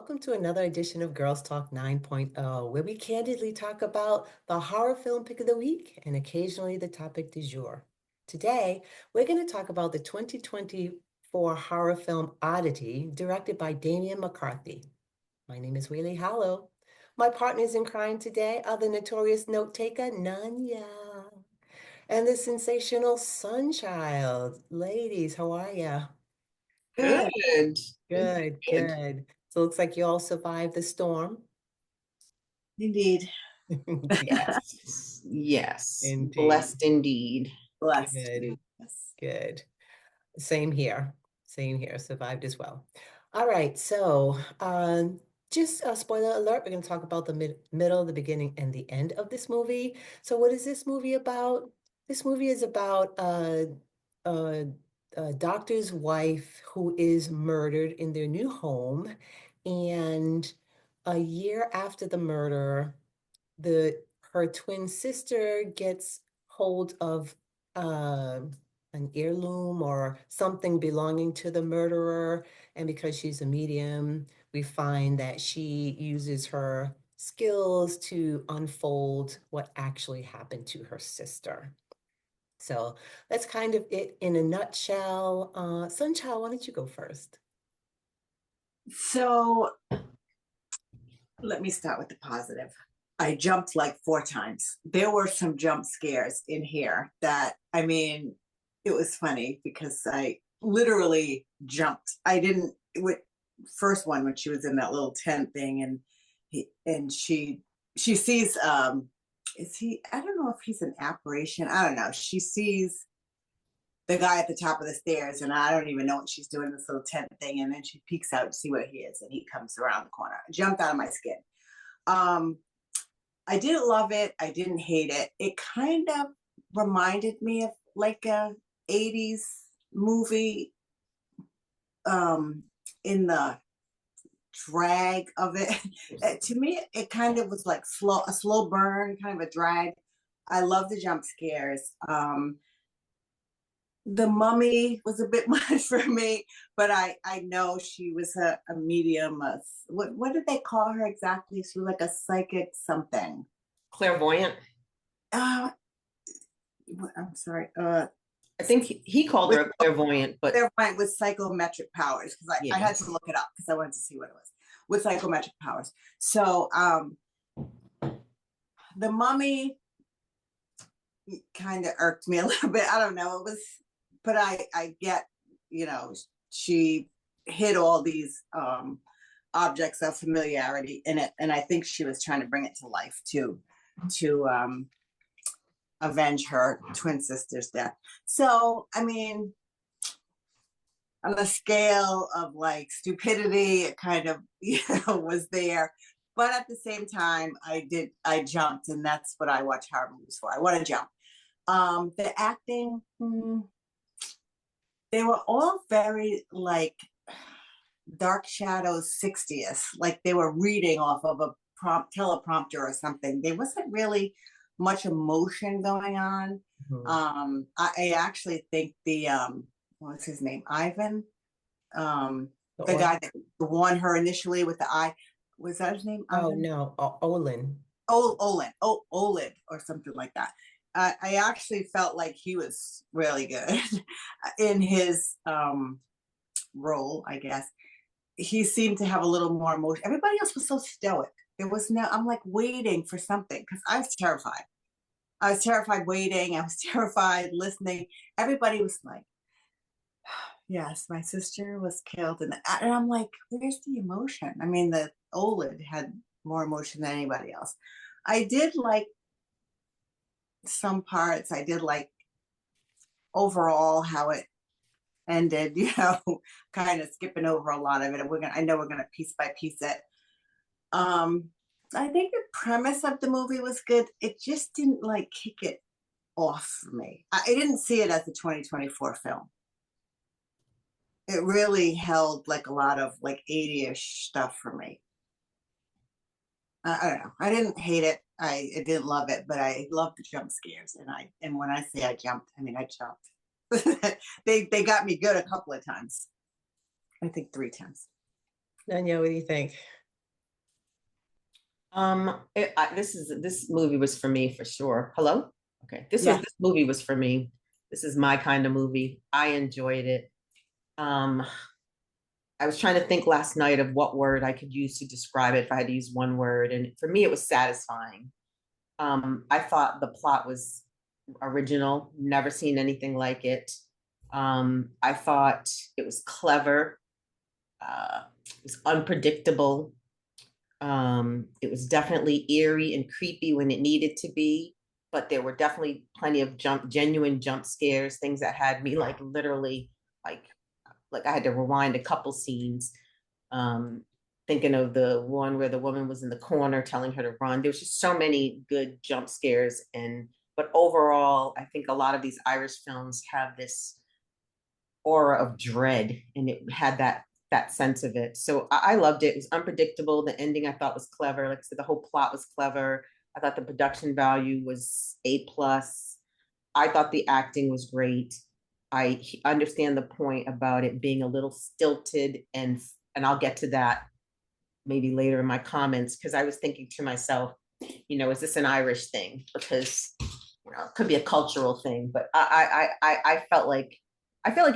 Welcome to another edition of Girls Talk 9.0, where we candidly talk about the horror film pick of the week and occasionally the topic du jour. Today, we're going to talk about the 2024 horror film Oddity, directed by Damien McCarthy. My name is Whaley Hollow. My partners in crime today are the notorious note taker, Nanya, and the sensational Sunchild. Ladies, how are ya? Good. Good, Good. good. So it looks like you all survived the storm. Indeed. Yes, Yes. indeed. Blessed indeed. Blessed. Good, Yes. good. Same here. Same here. Survived as well. All right. So, just a spoiler alert, we're going to talk about the middle, the beginning, and the end of this movie. So, what is this movie about? This movie is about uh, a doctor's wife who is murdered in their new home. And a year after the murder, the her twin sister gets hold of uh, an heirloom or something belonging to the murderer, and because she's a medium, we find that she uses her skills to unfold what actually happened to her sister. So that's kind of it in a nutshell. Sunchild, why don't you go first? So let me start with the positive. I jumped like 4 times. There were some jump scares in here that, it was funny because I literally jumped. I didn't, with first one when she was in that little tent thing and she sees, is he, I don't know if he's an apparition. I don't know. She sees the guy at the top of the stairs, and I don't even know what she's doing in this little tent thing. And then she peeks out to see what he is, and he comes around the corner. I jumped out of my skin. Um, I didn't love it. I didn't hate it. It kind of reminded me of like a 80s movie, um, in the drag of it. To me, it kind of was like a slow burn, kind of a drag. I love the jump scares. The mummy was a bit much for me, but I know she was a medium. What did they call her exactly? She was like a psychic something. Clairvoyant. Uh, I'm sorry. I think he called With her a clairvoyant, but clairvoyant with psychometric powers, because I yeah. had to look it up because I wanted to see what it was with psychometric powers. So the mummy kind of irked me a little bit. I don't know. It was, but I get, you know, she hid all these objects of familiarity in it, and I think she was trying to bring it to life too, to avenge her twin sister's death. So on a scale of like stupidity, it kind of was there. But at the same time, I jumped, and that's what I watch horror movies for. I want to jump. The acting, they were all very like Dark Shadows 60s, like they were reading off of a teleprompter or something. There wasn't really much emotion going on. Mhm. I actually think the what's his name, Ivan, The the order? guy that won her initially with the eye, was that his name, Oh Ivan? no, Olin. Olid, or something like that. I actually felt like he was really good in his role, I guess. He seemed to have a little more emotion. Everybody else was so stoic. There was no, I'm like waiting for something because I was terrified. I was terrified waiting. I was terrified listening. Everybody was like, yes, my sister was killed. And I'm like, where's the emotion? The Olid had more emotion than anybody else. I did like some parts. I did like overall how it ended, kind of skipping over a lot of it. I know we're gonna piece by piece it. Um, I think the premise of the movie was good. It just didn't like kick it off for me. I didn't see it as a 2024 film. It really held like a lot of like 80ish stuff for me. I don't know. I didn't hate it. I didn't love it, but I love the jump scares. And when I say I jumped, I jumped. They got me good a couple of times. I think 3 times. Danielle, what do you think? This movie was for me for sure. Hello? Okay. Yeah. This movie was for me. This is my kind of movie. I enjoyed it. Um, I was trying to think last night of what word I could use to describe it if I had to use one word. And for me, it was satisfying. I thought the plot was original, never seen anything like it. I thought it was clever, it was unpredictable. It was definitely eerie and creepy when it needed to be, but there were definitely plenty of genuine jump scares, things that had me like literally like like I had to rewind a couple scenes. Um, Thinking of the one where the woman was in the corner telling her to run. There was just so many good jump scares, and but overall, I think a lot of these Irish films have this aura of dread, and it had that sense of it. So I loved it. It was unpredictable. The ending I thought was clever. Like I said, the whole plot was clever. I thought the production value was A+. I thought the acting was great. I understand the point about it being a little stilted, and I'll get to that maybe later in my comments, because I was thinking to myself, is this an Irish thing? Because it could be a cultural thing, but I felt like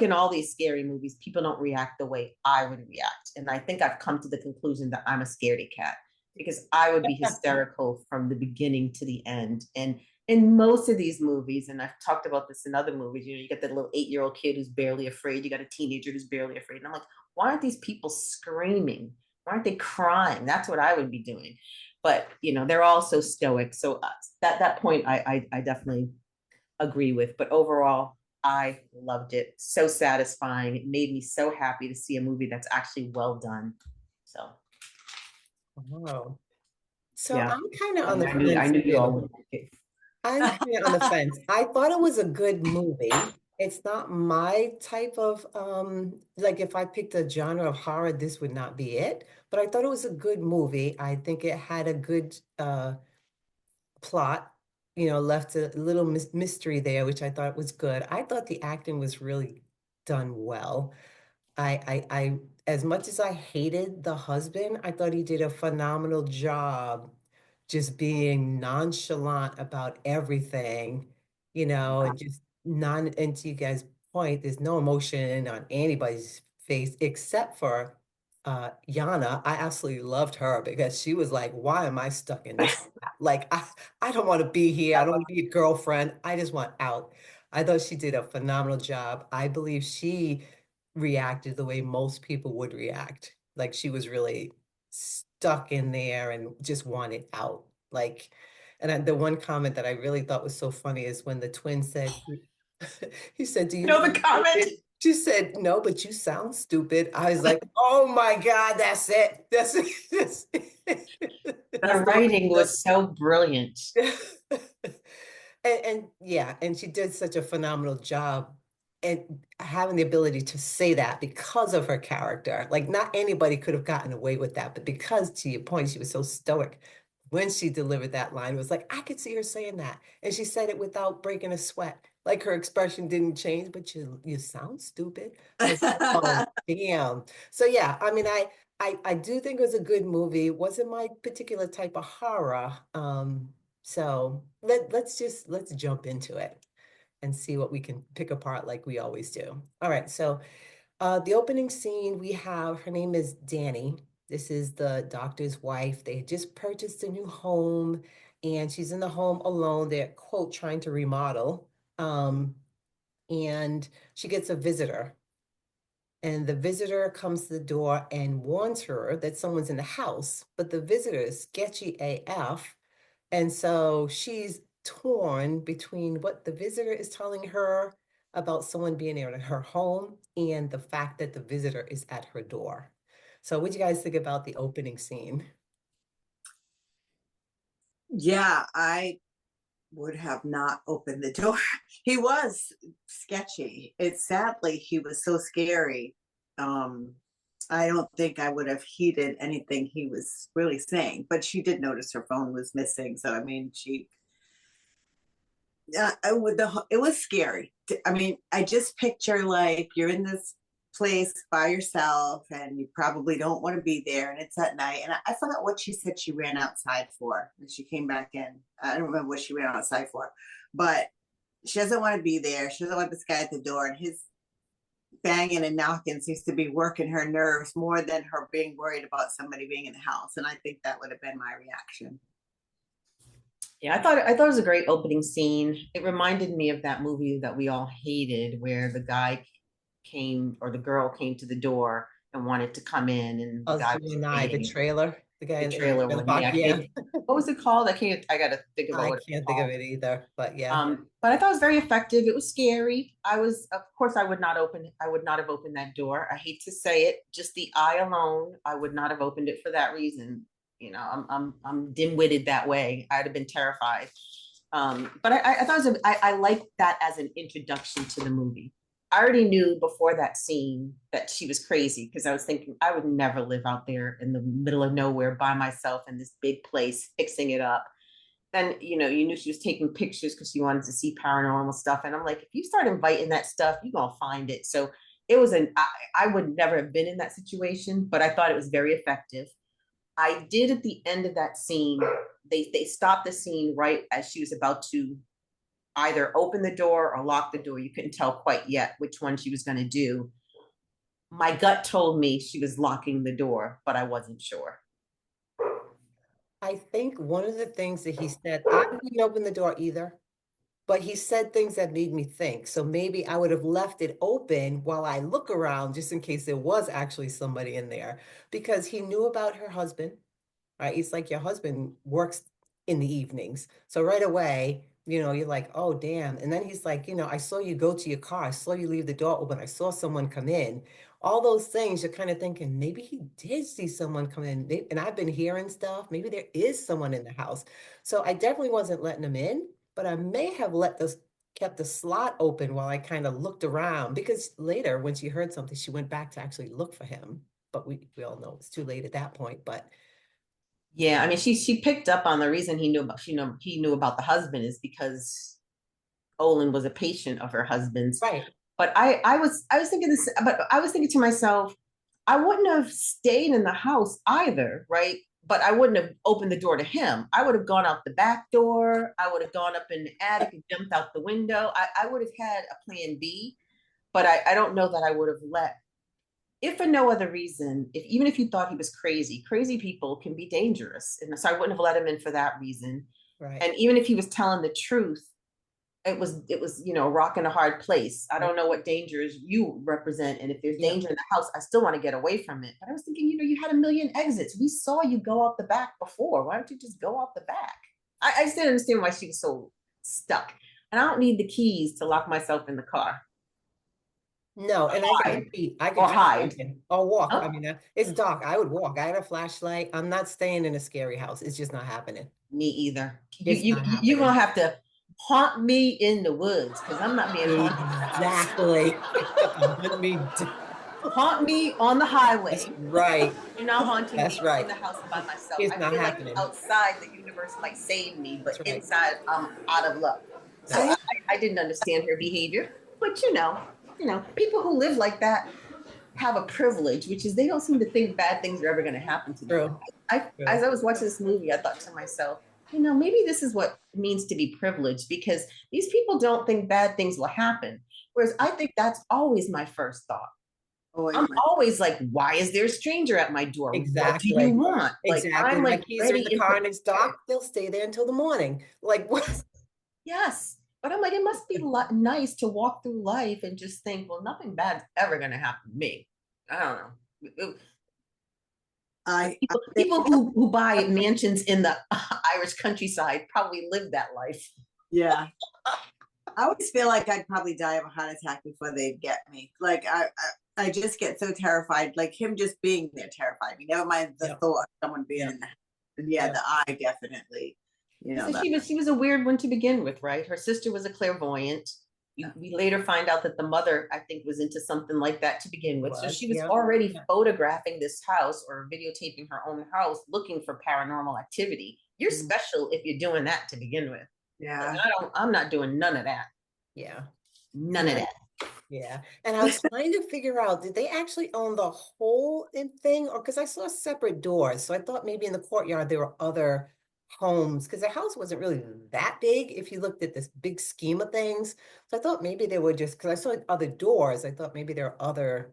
in all these scary movies, people don't react the way I would react, and I think I've come to the conclusion that I'm a scaredy cat because I would be hysterical from the beginning to the end. And in most of these movies, and I've talked about this in other movies, you get that little 8-year-old kid who's barely afraid, you got a teenager who's barely afraid, and I'm like, why aren't these people screaming? Why aren't they crying? That's what I would be doing. But they're all so stoic. So that point, I definitely agree with. But overall, I loved it. So satisfying. It made me so happy to see a movie that's actually well done. So Oh, so yeah, I'm kind of on and the fence I knew you all too. would like it. I'm kind of on the fence. I thought it was a good movie. It's not my type of like if I picked a genre of horror, this would not be it. But I thought it was a good movie. I think it had a good plot, left a little mystery there, which I thought was good. I thought the acting was really done well. I, as much as I hated the husband, I thought he did a phenomenal job just being nonchalant about everything, and just and to you guys' point, there's no emotion on anybody's face except for Yana. I absolutely loved her because she was like, why am I stuck in this? Like, I don't want to be here. I don't want to be a girlfriend. I just want out. I thought she did a phenomenal job. I believe she reacted the way most people would react. Like she was really stuck in there and just wanted out. Like, the one comment that I really thought was so funny is when the twin said, he said, "Do you You know sound the comment. stupid?" She said, "No, but you sound stupid." I was like, "Oh my God, that's it. That's it. That's The the writing way." was so brilliant. And yeah, and she did such a phenomenal job and having the ability to say that because of her character. Like not anybody could have gotten away with that, but because to your point, she was so stoic. When she delivered that line, it was like I could see her saying that. And she said it without breaking a sweat. Like her expression didn't change, but you sound stupid. I was like, oh damn. So yeah, I mean, I do think it was a good movie. Wasn't my particular type of horror. So let's jump into it and see what we can pick apart like we always do. All right, so the opening scene we have, her name is Danny. This is the doctor's wife. They had just purchased a new home and she's in the home alone. They're quote trying to remodel. And she gets a visitor. And the visitor comes to the door and warns her that someone's in the house, but the visitor is sketchy AF. And so she's torn between what the visitor is telling her about someone being in her home and the fact that the visitor is at her door. So what do you guys think about the opening scene? Yeah, I would have not opened the door. He was sketchy. Sadly he was so scary. Um I don't think I would have heeded anything he was really saying, but she did notice her phone was missing. So I mean, it was scary. I mean, I just picture like you're in this place by yourself and you probably don't want to be there and it's at night. And I forgot what she said she ran outside for and she came back in. I don't remember what she ran outside for, but she doesn't want to be there. She doesn't want this guy at the door, and his banging and knocking seems to be working her nerves more than her being worried about somebody being in the house. And I think that would have been my reaction. Yeah, I thought it was a great opening scene. It reminded me of that movie that we all hated, where the guy came or the girl came to the door and wanted to come in, and the Us, guy you was and I, the waiting. trailer, the guy The in the trailer trailer one, park. yeah. Yeah, What was it called? I can't. I gotta think about I what it's can't think of called. it either, but yeah. But I thought it was very effective. It was scary. Of course, I would not open. I would not have opened that door. I hate to say it, just the eye alone, I would not have opened it for that reason. You know, I'm dim-witted that way. I'd have been terrified. But I thought it was I liked that as an introduction to the movie. I already knew before that scene that she was crazy because I was thinking I would never live out there in the middle of nowhere by myself in this big place fixing it up. Then you knew she was taking pictures because she wanted to see paranormal stuff, and I'm like, if you start inviting that stuff, you're gonna find it. So it was I would never have been in that situation, but I thought it was very effective. I did at the end of that scene, they stopped the scene right as she was about to either open the door or lock the door. You couldn't tell quite yet which one she was going to do. My gut told me she was locking the door, but I wasn't sure. I think one of the things that he said, I wouldn't open the door either, but he said things that made me think. So maybe I would have left it open while I look around just in case there was actually somebody in there because he knew about her husband, right? It's like your husband works in the evenings. So right away, you're like, oh, damn. And then he's like, I saw you go to your car. I saw you leave the door open. I saw someone come in. All those things, you're kind of thinking, maybe he did see someone come in. And I've been hearing stuff. Maybe there is someone in the house. So I definitely wasn't letting him in, but I may have kept the slot open while I kind of looked around because later when she heard something, she went back to actually look for him. But we all know it's too late at that point. But Yeah, I mean, she picked up on the reason he knew about the husband is because Olin was a patient of her husband's. right. But I was thinking this, but I was thinking to myself, I wouldn't have stayed in the house either, right? But I wouldn't have opened the door to him. I would have gone out the back door. I would have gone up in the attic and jumped out the window. I would have had a plan B, but I don't know that I would have let, if for no other reason, if even if you thought he was crazy, crazy people can be dangerous. And so I wouldn't have let him in for that reason. Right. And even if he was telling the truth, it was a rock in a hard place. I don't know what dangers you represent, and if there's danger in the house, I still want to get away from it. But I was thinking, you had a million exits. We saw you go out the back before. Why don't you just go out the back? I just didn't understand why she was so stuck. And I don't need the keys to lock myself in the car. No, and I could Hide repeat, I could or keep hide. walking or walk. I Huh? mean, it's dark. I would walk. I had a flashlight. I'm not staying in a scary house. It's just not happening. Me either. You It's you not you're gonna happening. have to haunt me in the woods because I'm not being haunted in the house. Exactly. Hunt me Haunt me on the That's highway. right. You're not haunting That's me in right. the house by myself. It's I not feel like happening. outside the universe might save me, but That's right. inside I'm out of luck. So That's I didn't understand her behavior. But people who live like that have a privilege, which is they don't seem to think bad things are ever going to happen to them. true. As True. I was watching this movie, I thought to myself, maybe this is what it means to be privileged because these people don't think bad things will happen. Whereas I think that's always my first thought. I'm always like, why is there a stranger at my door? What do you Exactly. want? Like, Exactly. I'm My like keys are in ready the and car and it's prepared. dark. They'll stay there until the morning. Like what? Yes. But I'm like, it must be nice to walk through life and just think, well, nothing bad's ever going to happen to me. I don't know. I think, People who buy mansions in the Irish countryside probably live that life. yeah. I always feel like I'd probably die of a heart attack before they'd get me. Like I just get so terrified. Like him just being there terrified me. Never mind the Yep. thought of someone being Yep. in the house. And yeah, Yep. the eye definitely. So That. she was a weird one to begin with, right? Her sister was a clairvoyant. We later find out that the mother, I think, was into something like that to begin with. So she was Yeah. already Yeah. photographing this house or videotaping her own house, looking for paranormal activity. You're Mhm. special if you're doing that to begin with. Yeah. I'm not doing none of that. Yeah. None of that. Yeah. And I was trying to figure out, did they actually own the whole thing? Or because I saw separate doors. So I thought maybe in the courtyard there were other homes because the house wasn't really that big if you looked at this big scheme of things. So I thought maybe they were just because I saw other doors. I thought maybe there were other,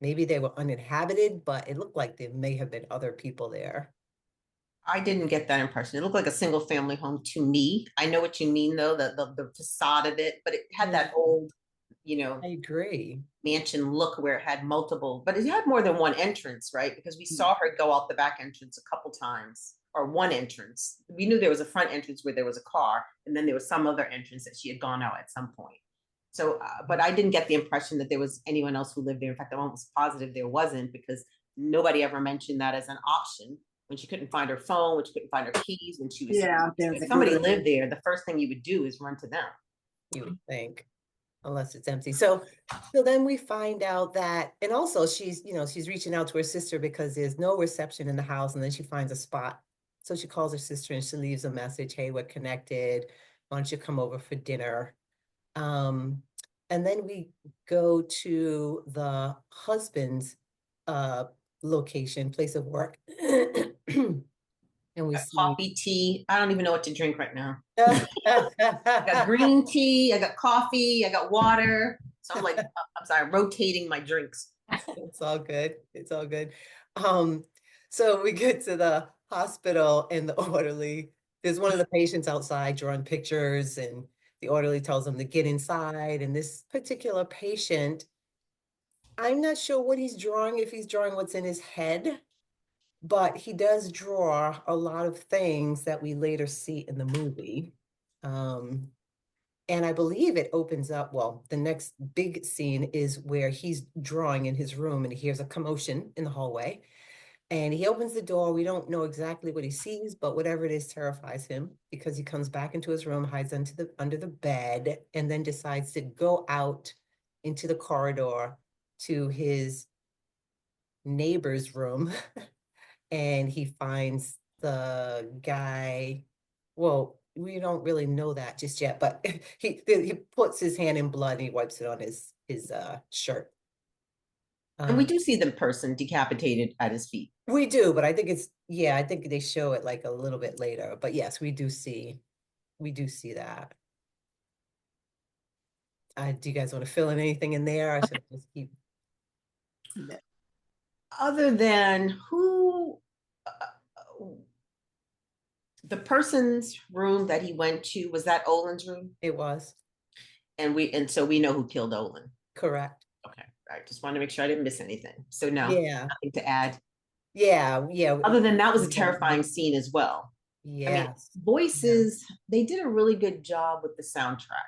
maybe they were uninhabited, but it looked like there may have been other people there. I didn't get that impression. It looked like a single family home to me. I know what you mean though, the facade of it, but it had Mm, that old, you know, I agree. mansion look where it had multiple, but it had more than one entrance, right? Because we saw her go out the back entrance a couple times, or one entrance. We knew there was a front entrance where there was a car, and then there was some other entrance that she had gone out at some point. So, but I didn't get the impression that there was anyone else who lived there. In fact, I'm almost positive there wasn't because nobody ever mentioned that as an option when she couldn't find her phone, when she couldn't find her keys, when she was, Yeah, there's if a somebody good. lived there, the first thing you would do is run to them. You would think, unless it's empty. So then we find out that, and also she's, she's reaching out to her sister because there's no reception in the house, and then she finds a spot. So she calls her sister and she leaves a message, "Hey, we're connected. Why don't you come over for dinner?" Um, and then we go to the husband's uh location, place of work, and we Got see coffee, tea. I don't even know what to drink right now. I got green tea, I got coffee, I got water. So I'm like, I'm sorry, rotating my drinks. It's all good. It's all good. Um, so we get to the hospital and the orderly, there's one of the patients outside drawing pictures, and the orderly tells them to get inside. And this particular patient, I'm not sure what he's drawing, if he's drawing what's in his head, but he does draw a lot of things that we later see in the movie. Um, and I believe it opens up, well, the next big scene is where he's drawing in his room and he hears a commotion in the hallway. And he opens the door. We don't know exactly what he sees, but whatever it is terrifies him because he comes back into his room, hides under the bed, and then decides to go out into the corridor to his neighbor's room. And he finds the guy. Well, we don't really know that just yet, but he puts his hand in blood and he wipes it on his shirt. And we Um, do see the person decapitated at his feet. we do, but I think it's yeah, I think they show it like a little bit later. But yes, we do see that. Do you guys want to fill in anything in there? I should just keep. Other than who, the person's room that he went to, was that Olin's room? It was And so we know who killed Olin. correct. Okay, I just want to make sure I didn't miss anything. So no, Yeah, nothing to add. yeah, yeah. Other than that was a terrifying scene as well. I mean, Yes, yeah. voices, they did a really good job with the soundtrack.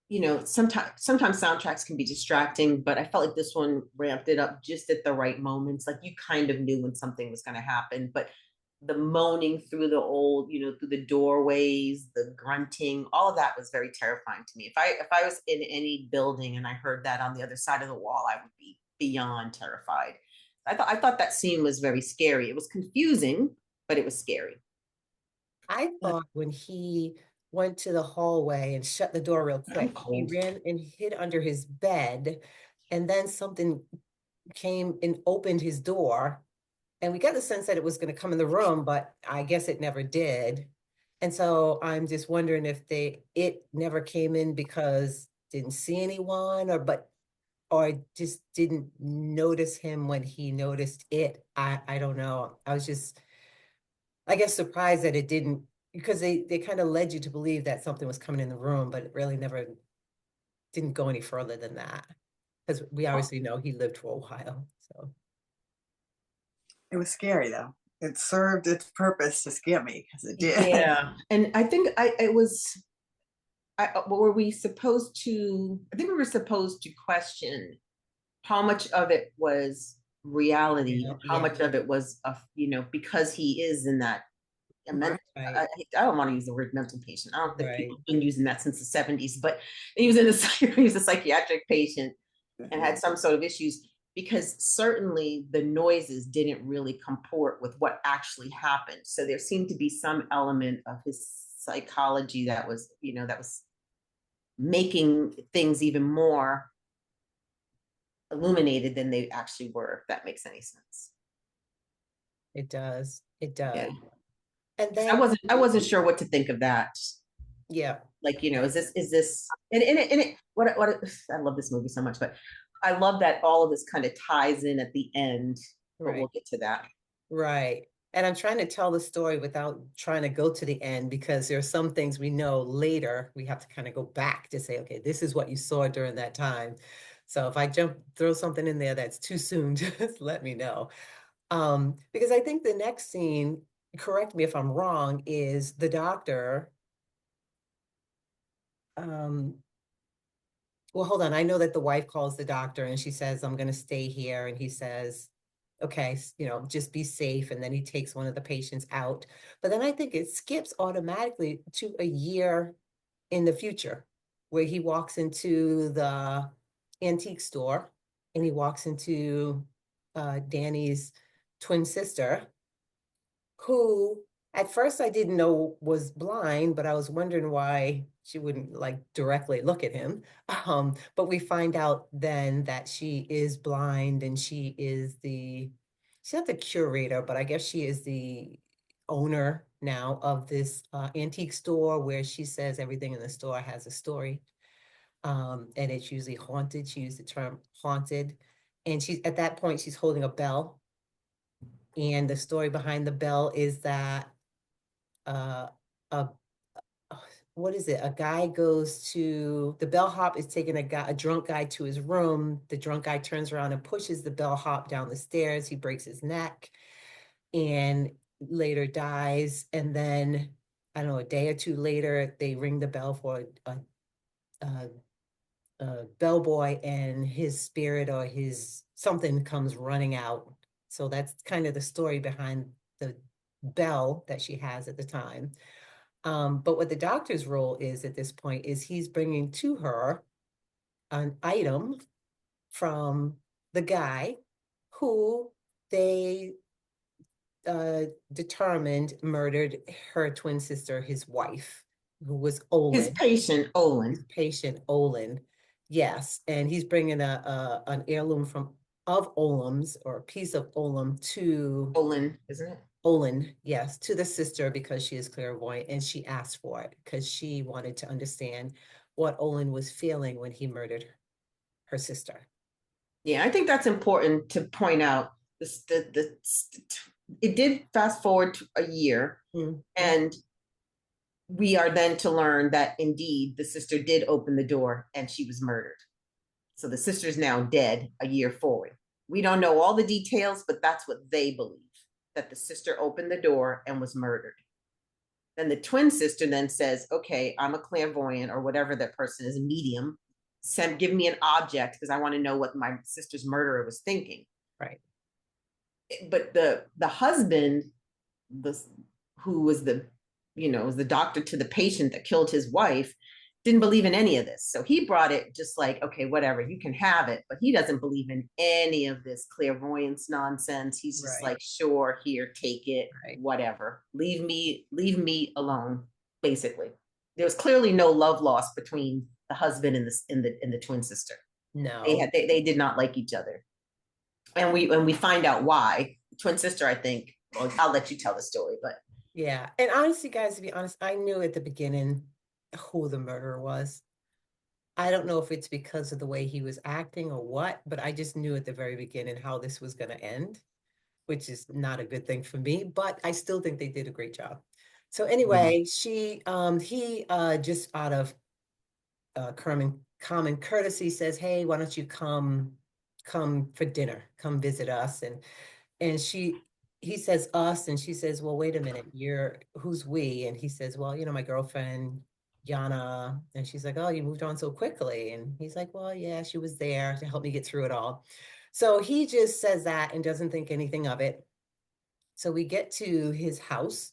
You know, sometimes soundtracks can be distracting, but I felt like this one ramped it up just at the right moments. Like you kind of knew when something was going to happen, but the moaning through the old, through the doorways, the grunting, all of that was very terrifying to me. If I was in any building and I heard that on the other side of the wall, I would be beyond terrified. I thought that scene was very scary. It was confusing, but it was scary. I thought when he went to the hallway and shut the door real I'm quick, he cold. ran and hid under his bed, and then something came and opened his door. And we got the sense that it was going to come in the room, but I guess it never did. And so I'm just wondering if it never came in because didn't see anyone or just didn't notice him when he noticed it. I don't know. I was just, I guess, surprised that it didn't because they kind of led you to believe that something was coming in the room, but it really never didn't go any further than that. Because we obviously know he lived for a while. So It was scary though. It served its purpose to scare me because it did. Yeah, and I think it was. Were we supposed to? I think we were supposed to question how much of it was reality yeah, and how yeah, much of it was, because he is in that. Right. I don't want to use the word mental patient. I don't think people right. have been using that since the 70s, but he was he was a psychiatric patient and had some sort of issues because certainly the noises didn't really comport with what actually happened. So there seemed to be some element of his psychology that was making things even more illuminated than they actually were, if that makes any sense. It does. It Yeah. does. And I then, wasn't sure what to think of that. yeah, Like, is this and it what I love this movie so much, but I love that all of this kind of ties in at the end, but right, we'll get to that. right. And I'm trying to tell the story without trying to go to the end because there are some things we know later. We have to kind of go back to say, okay, this is what you saw during that time. So if I throw something in there that's too soon, just let me know. Because I think the next scene, correct me if I'm wrong, is the doctor. Um, well, hold on. I know that the wife calls the doctor and she says, I'm going to stay here. And he says, okay, just be safe. And then he takes one of the patients out. But then I think it skips automatically to a year in the future where he walks into the antique store and he walks into Danny's twin sister who at first I didn't know was blind, but I was wondering why she wouldn't like directly look at him. But we find out then that she is blind and she's not the curator, but I guess she is the owner now of this antique store where she says everything in the store has a story. And it's usually haunted. She used the term haunted. And she's at that point, she's holding a bell, and the story behind the bell is that uh, a what is it? A guy goes to the bellhop is taking a drunk guy to his room. The drunk guy turns around and pushes the bellhop down the stairs. He breaks his neck and later dies. And then I don't know, a day or two later, they ring the bell for a, bellboy, and his spirit or his something comes running out. So that's kind of the story behind the bell that she has at the time. But what the doctor's role is at this point is he's bringing to her an item from the guy who they determined murdered her twin sister, his wife, who was His Olin, patient, his Olin. patient Olin. Yes, and he's bringing a an heirloom of Olim's or a piece of Olim to Olin, isn't it? Olin, yes, to the sister because she is clairvoyant and she asked for it because she wanted to understand what Olin was feeling when he murdered her sister. Yeah, I think that's important to point out. This the it did fast forward to a year, Mhm. and we are then to learn that indeed the sister did open the door and she was murdered. So the sister's now dead a year forward. We don't know all the details, but that's what they believe, that the sister opened the door and was murdered. Then the twin sister then says, okay, I'm a clairvoyant or whatever that person is, a medium. Give me an object because I want to know what my sister's murderer was thinking. Right. But the husband, the who was was the doctor to the patient that killed his wife, didn't believe in any of this. So he brought it just like, okay, whatever, you can have it, but he doesn't believe in any of this clairvoyance nonsense. He's just Right. like, sure, here, take it, Right. whatever. Leave me alone, basically. There was clearly no love lost between the husband and the twin sister. No. They did not like each other. And we find out why. Twin sister, I think. Well, I'll let you tell the story, but Yeah. And honestly, guys, to be honest, I knew at the beginning who the murderer was. I don't know if it's because of the way he was acting or what, but I just knew at the very beginning how this was going to end, which is not a good thing for me, but I still think they did a great job. So mhm. anyway, he just out of common courtesy says, "Hey, why don't you come for dinner? Come visit us." And he says us, and she says, "Well, wait a minute, you're who's we?" And he says, "Well, my girlfriend Yana." And she's like, "Oh, you moved on so quickly." And he's like, "Well, yeah, she was there to help me get through it all." So he just says that and doesn't think anything of it. So we get to his house,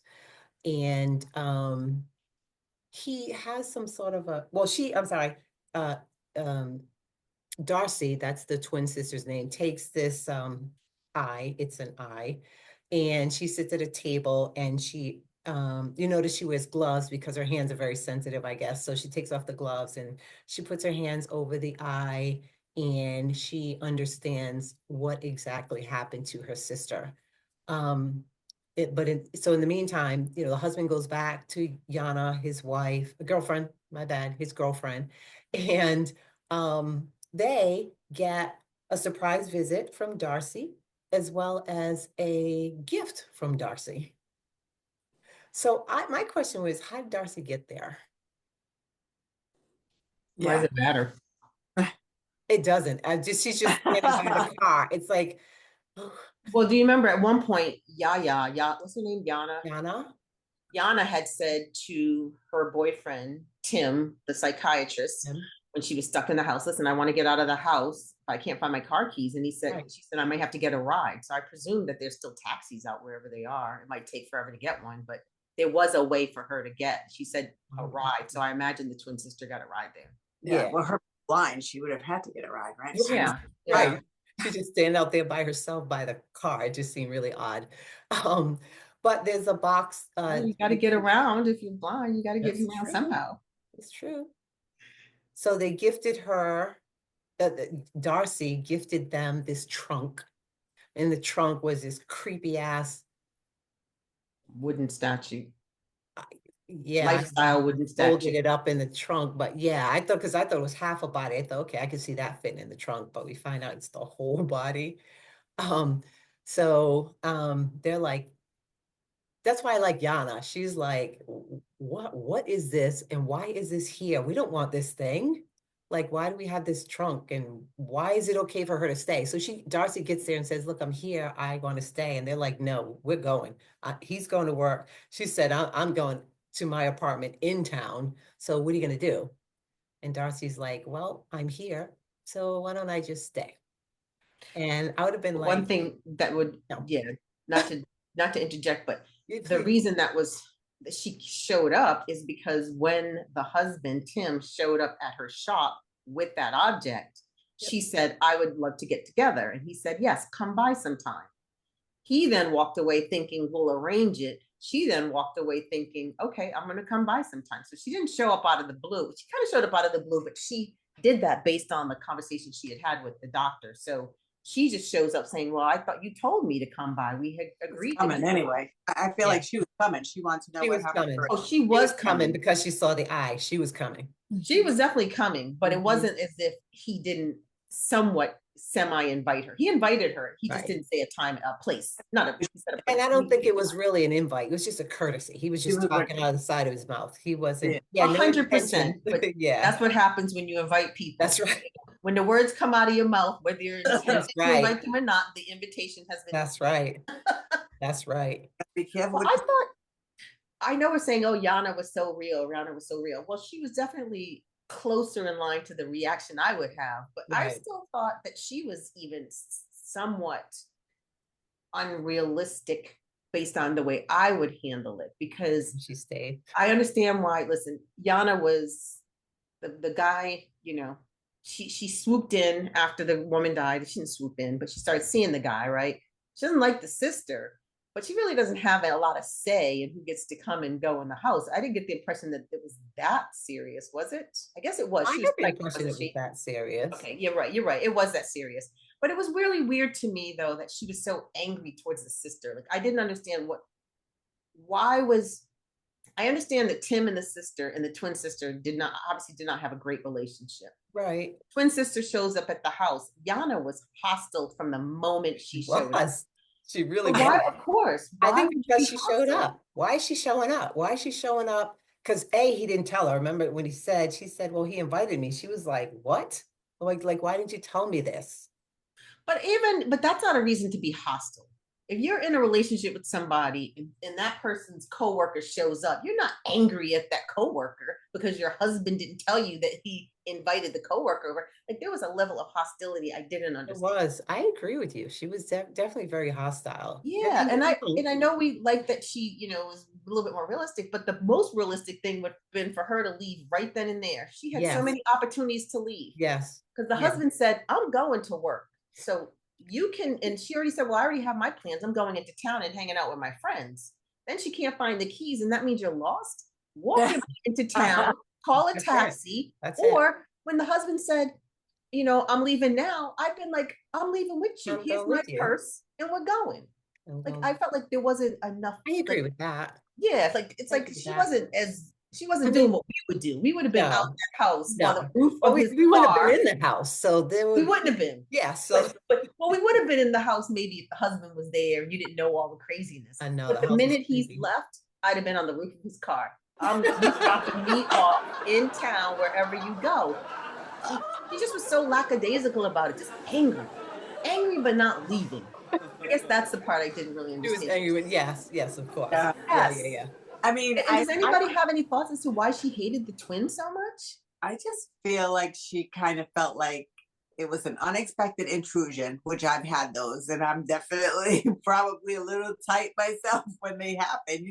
and he has some sort of I'm sorry, uh, um, Darcy, that's the twin sister's name, takes this eye, it's an eye, and she sits at a table and she You notice she wears gloves because her hands are very sensitive, I guess. So she takes off the gloves and she puts her hands over the eye and she understands what exactly happened to her sister. Um, so in the meantime, the husband goes back to Yana, his wife, girlfriend, my bad, his girlfriend, and they get a surprise visit from Darcy as well as a gift from Darcy. So my question was, how did Darcy get there? Why does Yeah. it matter? It doesn't. She's just standing by the car. It's like, oh, Well, do you remember at one point, what's her name? Yana? Yana had said to her boyfriend, Tim, the psychiatrist, Him? when she was stuck in the house, listen, I want to get out of the house. I can't find my car keys. And Right. she said, I might have to get a ride. So I presume that there's still taxis out wherever they are. It might take forever to get one, but there was a way for her to get, she said, a ride. So I imagine the twin sister got a ride there. Yeah. Yeah. Well, her blind, she would have had to get a ride, right? Yeah. Right. She just stand out there by herself by the car. It just seemed really odd. Um, but there's a box. Well, you got to get around. If you're blind, you got to get That's around true. somehow. It's true. So they gifted her, Darcy gifted them this trunk. In the trunk was this creepy ass, Wooden statue. yeah, Lifestyle wooden folded statue. it up in the trunk. But yeah, because I thought it was half a body. I thought, okay, I could see that fitting in the trunk, but we find out it's the whole body. Um, they're like, that's why I like Yana. She's like, what is this? And why is this here? We don't want this thing. Like, why do we have this trunk? And why is it okay for her to stay? So Darcy gets there and says, look, I'm here. I want to stay. And they're like, no, we're going. He's going to work. She said, I'm going to my apartment in town. So what are you going to do? And Darcy's like, well, I'm here. So why don't I just stay? And I would have been One like, thing that would, no, yeah, not to not to interject, but the please. reason that she showed up is because when the husband Tim showed up at her shop with that object, Yep. she said, I would love to get together. And he said, yes, come by sometime. He then walked away thinking we'll arrange it. She then walked away thinking, okay, I'm going to come by sometime. So she didn't show up out of the blue. She kind of showed up out of the blue, but she did that based on the conversation she had with the doctor. So she just shows up saying, well, I thought you told me to come by. We had agreed to Coming anyway. I feel Yeah. like she was coming. She wanted to know She what was happened. coming. Oh, she She was was coming coming. because she saw the eye. She was coming. She was definitely coming, but it Mhm. wasn't as if he didn't somewhat semi invite her. He invited her. He just Right. didn't say a time, a place. Not a, he said a place. And I don't think it was really an invite. It was just a courtesy. He was She just was like, talking out of the side of his mouth. He yeah. wasn't, yeah, no 100%. intention. But Yeah, that's what happens when you invite people. that's right. When the words come out of your mouth, whether you're intending That's to right. invite them or not, the invitation has been. That's right. That's right. Be careful. Well, I thought, I know we're saying, oh, Yana was so real. Yana was so real. Well, she was definitely closer in line to the reaction I would have, but I Right. still thought that she was even somewhat unrealistic based on the way I would handle it, because She stayed. I understand why. Listen, Yana was the guy, she swooped in after the woman died. She didn't swoop in, but she started seeing the guy, right? She doesn't like the sister, but she really doesn't have a lot of say in who gets to come and go in the house. I didn't get the impression that it was that serious, was it? I guess it was. I She had was the pregnant, impression wasn't it was she? that serious. Okay, you're right. You're right. It was that serious. But it was really weird to me, though, that she was so angry towards the sister. Like, I didn't understand I understand that Tim and the sister and the twin sister obviously did not have a great relationship. Right. Twin sister shows up at the house. Yana was hostile from the moment she showed up. She really Why? was. Of course. I Why think would because she she showed hostile? up. Why is she showing up? Why is she showing up? Because he didn't tell her. Remember when she said, well, he invited me. She was like, what? Like, why didn't you tell me this? But that's not a reason to be hostile. If you're in a relationship with somebody and that person's coworker shows up, you're not angry at that coworker because your husband didn't tell you that he invited the coworker over. Like, there was a level of hostility I didn't It understand. was. I agree with you. She was definitely very hostile. Yeah, and I know we like that she, was a little bit more realistic, but the most realistic thing would have been for her to leave right then and there. She had so Yes. many opportunities to leave. Yes. Because the husband said, I'm going to work. So you can, and she already said, well, I already have my plans. I'm going into town and hanging out with my friends. Then she can't find the keys, and that means you're lost. Walk your into town, call a That's it. taxi, That's it. or when the husband said, I'm leaving now, I've been like, I'm leaving with you. I'm Here's going my with you. purse, and we're going. I'm Like going. I felt like there wasn't enough. I agree Like, with that. yeah, it's I like agree with she that. wasn't doing what we would do. We would have been out in No, that house on the no. roof Well, of his we wouldn't have been car. in the house, so there We would. wouldn't have been. Yeah, so Well, we would have been in the house maybe if the husband was there and you didn't know all the craziness. I know But the the house is minute he's creepy. left, I'd have been on the roof of his car. You dropping me off in town wherever you go. She just was so lackadaisical about it, just angry but not leaving. I guess that's the part I didn't really She was understand. angry with yes, of course. Yeah. Yeah. I mean, And does anybody have any thoughts as to why she hated the twins so much? I just feel like she kind of felt like it was an unexpected intrusion, which I've had those, and I'm definitely probably a little tight myself when they happen.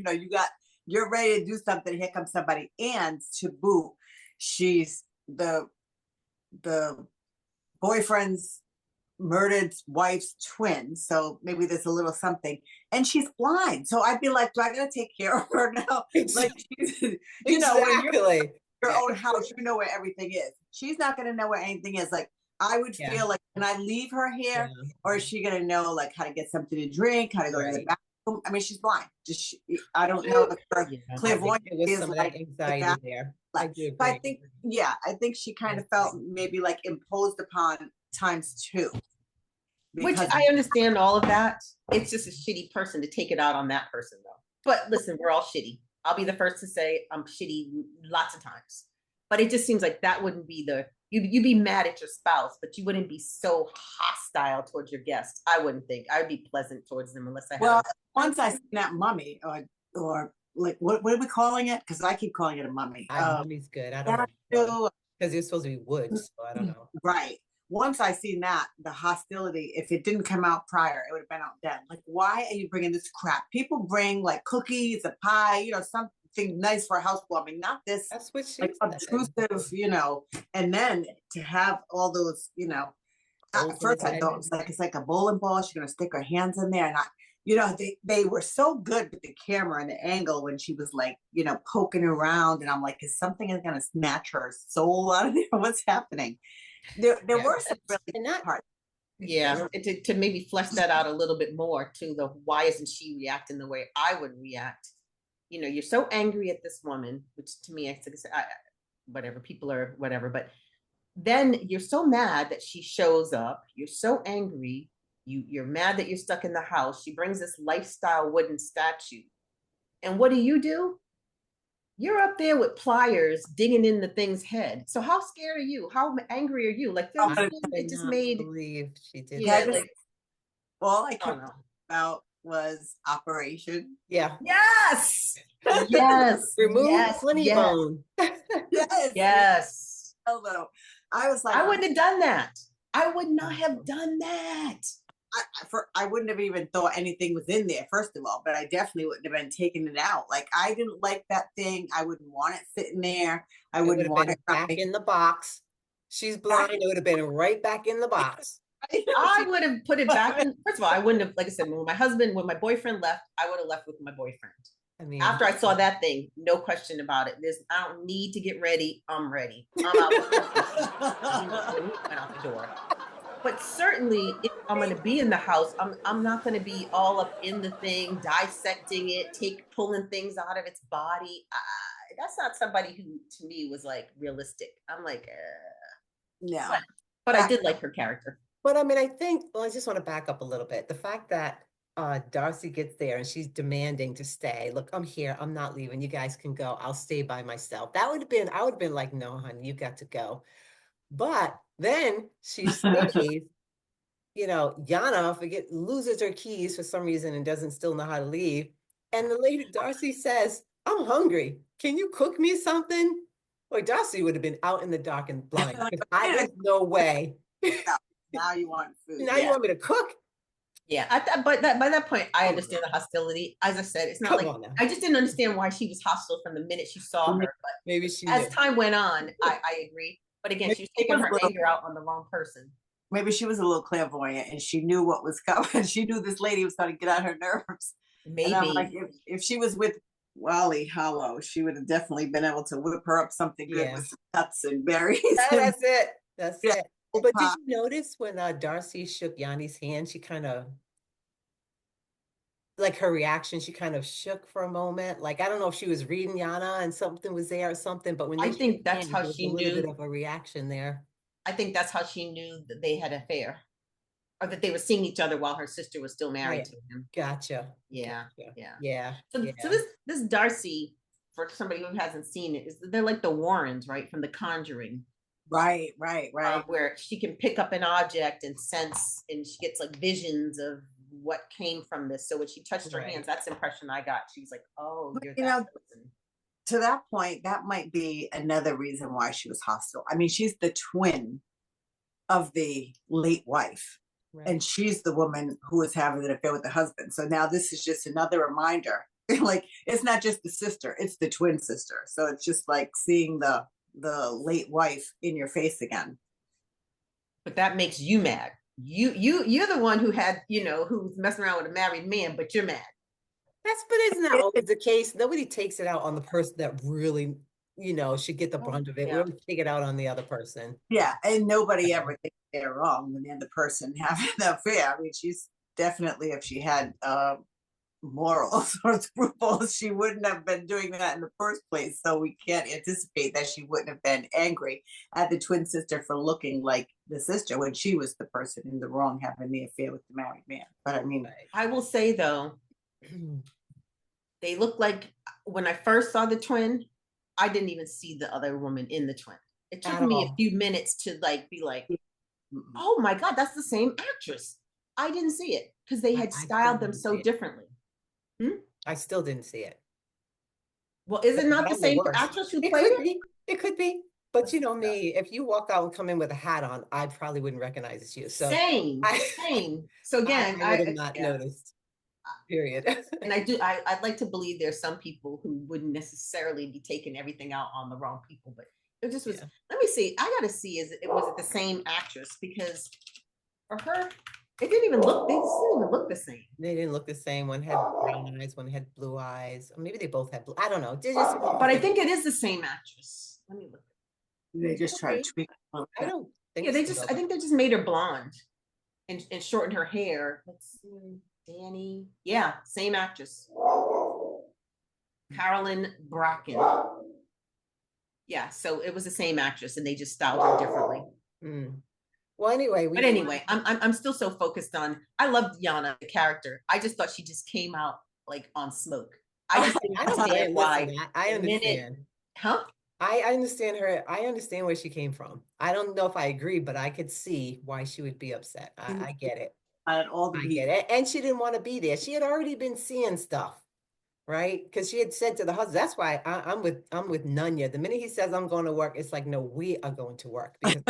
You're ready to do something, here comes somebody, and to boot, she's the boyfriend's murdered wife's twin, so maybe there's a little something, and she's blind. So I'd be like, do I gotta take care of her now? Like, when you're in your own house, you know where everything is. She's not gonna know where anything is. Like, I would feel like, can I leave her here, or is she gonna know like how to get something to drink, how to go to the bathroom? I mean, she's blind. I don't know if her clairvoyance is some of like that anxiety there. I do agree. But I think she kind of felt maybe like imposed upon times two. Which I understand all of that. It's just a shitty person to take it out on that person, though. But listen, we're all shitty. I'll be the first to say I'm shitty lots of times. But it just seems like that wouldn't be you'd be mad at your spouse, but you wouldn't be so hostile towards your guest. I wouldn't think. I would be pleasant towards them unless I had. Well, once I seen that mummy, or like what are we calling it? Because I keep calling it a mummy. Mummy's good. I don't know. Because it's supposed to be wood, so I don't know. Right. Once I seen that, the hostility, if it didn't come out prior, it would have been out then. Like, why are you bringing this crap? People bring like cookies, a pie, something nice for a housewarming, not this. That's what she like obtrusive, and then to have all those, at first I thought it's like a bowling ball. She's gonna stick her hands in there, and they were so good with the camera and the angle when she was like, poking around, and I'm like, is something gonna snatch her soul out of there? What's happening? There were some really good parts. Yeah, to maybe flesh that out a little bit more to the why isn't she reacting the way I would react? You're so angry at this woman, which to me, whatever, people are whatever, but then you're so mad that she shows up. You're so angry. You're mad that you're stuck in the house. She brings this lifestyle wooden statue. And what do? You're up there with pliers digging in the thing's head. So how scared are you? How angry are you? Like, it just made. Believe she did. Yeah, all I kept about was Operation. Yeah. Yes. Yes. Remove Slinny Bone. Yes. Although I was like, I wouldn't have done that. I would not have done that. I wouldn't have even thought anything was in there, first of all, but I definitely wouldn't have been taking it out. Like, I didn't like that thing. I wouldn't want it sitting there. I wouldn't want it back in the box. She's blind. It would have been right back in the box. I would have put it back in. First of all, I wouldn't have, like I said, when my boyfriend left, I would have left with my boyfriend. I mean, after I saw that thing, no question about it. I don't need to get ready. I'm ready. I'm out. Went out the door. But certainly, if I'm going to be in the house, I'm not going to be all up in the thing, dissecting it, pulling things out of its body. That's not somebody who, to me, was like realistic. I'm like, no. But I did like her character. But I mean, I just want to back up a little bit. The fact that Darcy gets there and she's demanding to stay. Look, I'm here. I'm not leaving. You guys can go. I'll stay by myself. I would have been like, no, honey, you got to go. But then she stays, Yana loses her keys for some reason and doesn't still know how to leave. And the lady, Darcy, says, I'm hungry. Can you cook me something? Boy, Darcy would have been out in the dark and blind. There's no way. Now you want food. Now you want me to cook? Yeah, but by that point, I understand the hostility. As I said, it's not I just didn't understand why she was hostile from the minute she saw her. But maybe as time went on, I agree. But again, she was taking her anger out on the wrong person. Maybe she was a little clairvoyant and she knew what was coming. She knew this lady was going to get on her nerves. And I'm like, Maybe. if she was with Wally Hollow, she would have definitely been able to whip her up something good Yeah. with some nuts and berries Yeah, and that's it. That's yeah, it. whole But did pot. you notice when Darcy shook Yanni's hand, she kind of like her reaction, she kind of shook for a moment. Like I don't know if she was reading Yana and something was there or something, but when I they shook think that's hands, how there was a she little bit knew. of a reaction there. I think that's how she knew that they had an affair, or that they were seeing each other while her sister was still married Right. to him. Gotcha. Yeah, Gotcha. yeah. Yeah. So Yeah. this Darcy, for somebody who hasn't seen it, is they're like the Warrens, right, from The Conjuring, Right, right, right. where she can pick up an object and sense, and she gets like visions of what came from this. So when she touched her hands, Right. that's the impression I got. She was like, "Oh, But you're you that know, person." to that point, that might be another reason why she was hostile. I mean, she's the twin of the late wife, and Right. she's the woman who was having an affair with the husband. So now this is just another reminder. Like it's not just the sister, it's the twin sister. So it's just like seeing the late wife in your face again. But that makes you mad. You're the one who had, who's messing around with a married man, but you're mad. That's but isn't that always the case? Nobody takes it out on the person that really, should get the Oh, brunt of it. We yeah. always take it out on the other person. Yeah, and nobody So, ever thinks they're wrong when they're the person having the affair. I mean, she's definitely, if she had morals or scruples, she wouldn't have been doing that in the first place. So we can't anticipate that she wouldn't have been angry at the twin sister for looking like the sister when she was the person in the wrong having the affair with the married man. But I mean, right. I will say though, they look like, when I first saw the twin, I didn't even see the other woman in the twin. It took At me a all. few minutes to like be like, mm-mm. oh my God, that's the same actress. I didn't see it because they had I still styled them didn't so see it. differently. Hmm? I still didn't see it. Well, is it not But the I'm the same worst. actress who It played could it? be. It could be. But you know me, if you walk out and come in with a hat on, I probably wouldn't recognize it's you. So Same, I same. So I again, would have not yeah. noticed. Period. And I'd like to believe there's some people who wouldn't necessarily be taking everything out on the wrong people, but it just was. Yeah. Let me see. I gotta see. Was it the same actress? Because for her, it didn't even look. They just didn't even look the same. They didn't look the same. One had brown eyes, one had blue eyes. Or maybe they both had blue. I don't know. They just didn't look But I the think it is the same actress. Let me look. They just could try to be. tweak a little I bit. don't Yeah, think they so just. though, I but think they just made her blonde and shortened her hair. Let's see, Danny. Yeah, same actress, Carolyn Bracken. Yeah, so it was the same actress, and they just styled her differently. mm. Well, anyway, we But anyway, find I'm still so focused on. I loved Yana, the character. I just thought she just came out like on smoke. I just didn't I understand understand. Listen, why. I The minute, understand. huh? I understand her. I understand where she came from. I don't know if I agree, but I could see why she would be upset. I get it. On all the I get beat. it. And she didn't want to be there. She had already been seeing stuff, right? Because she had said to the husband, that's why I'm with Nunya. The minute he says I'm going to work, it's like, no, we are going to work because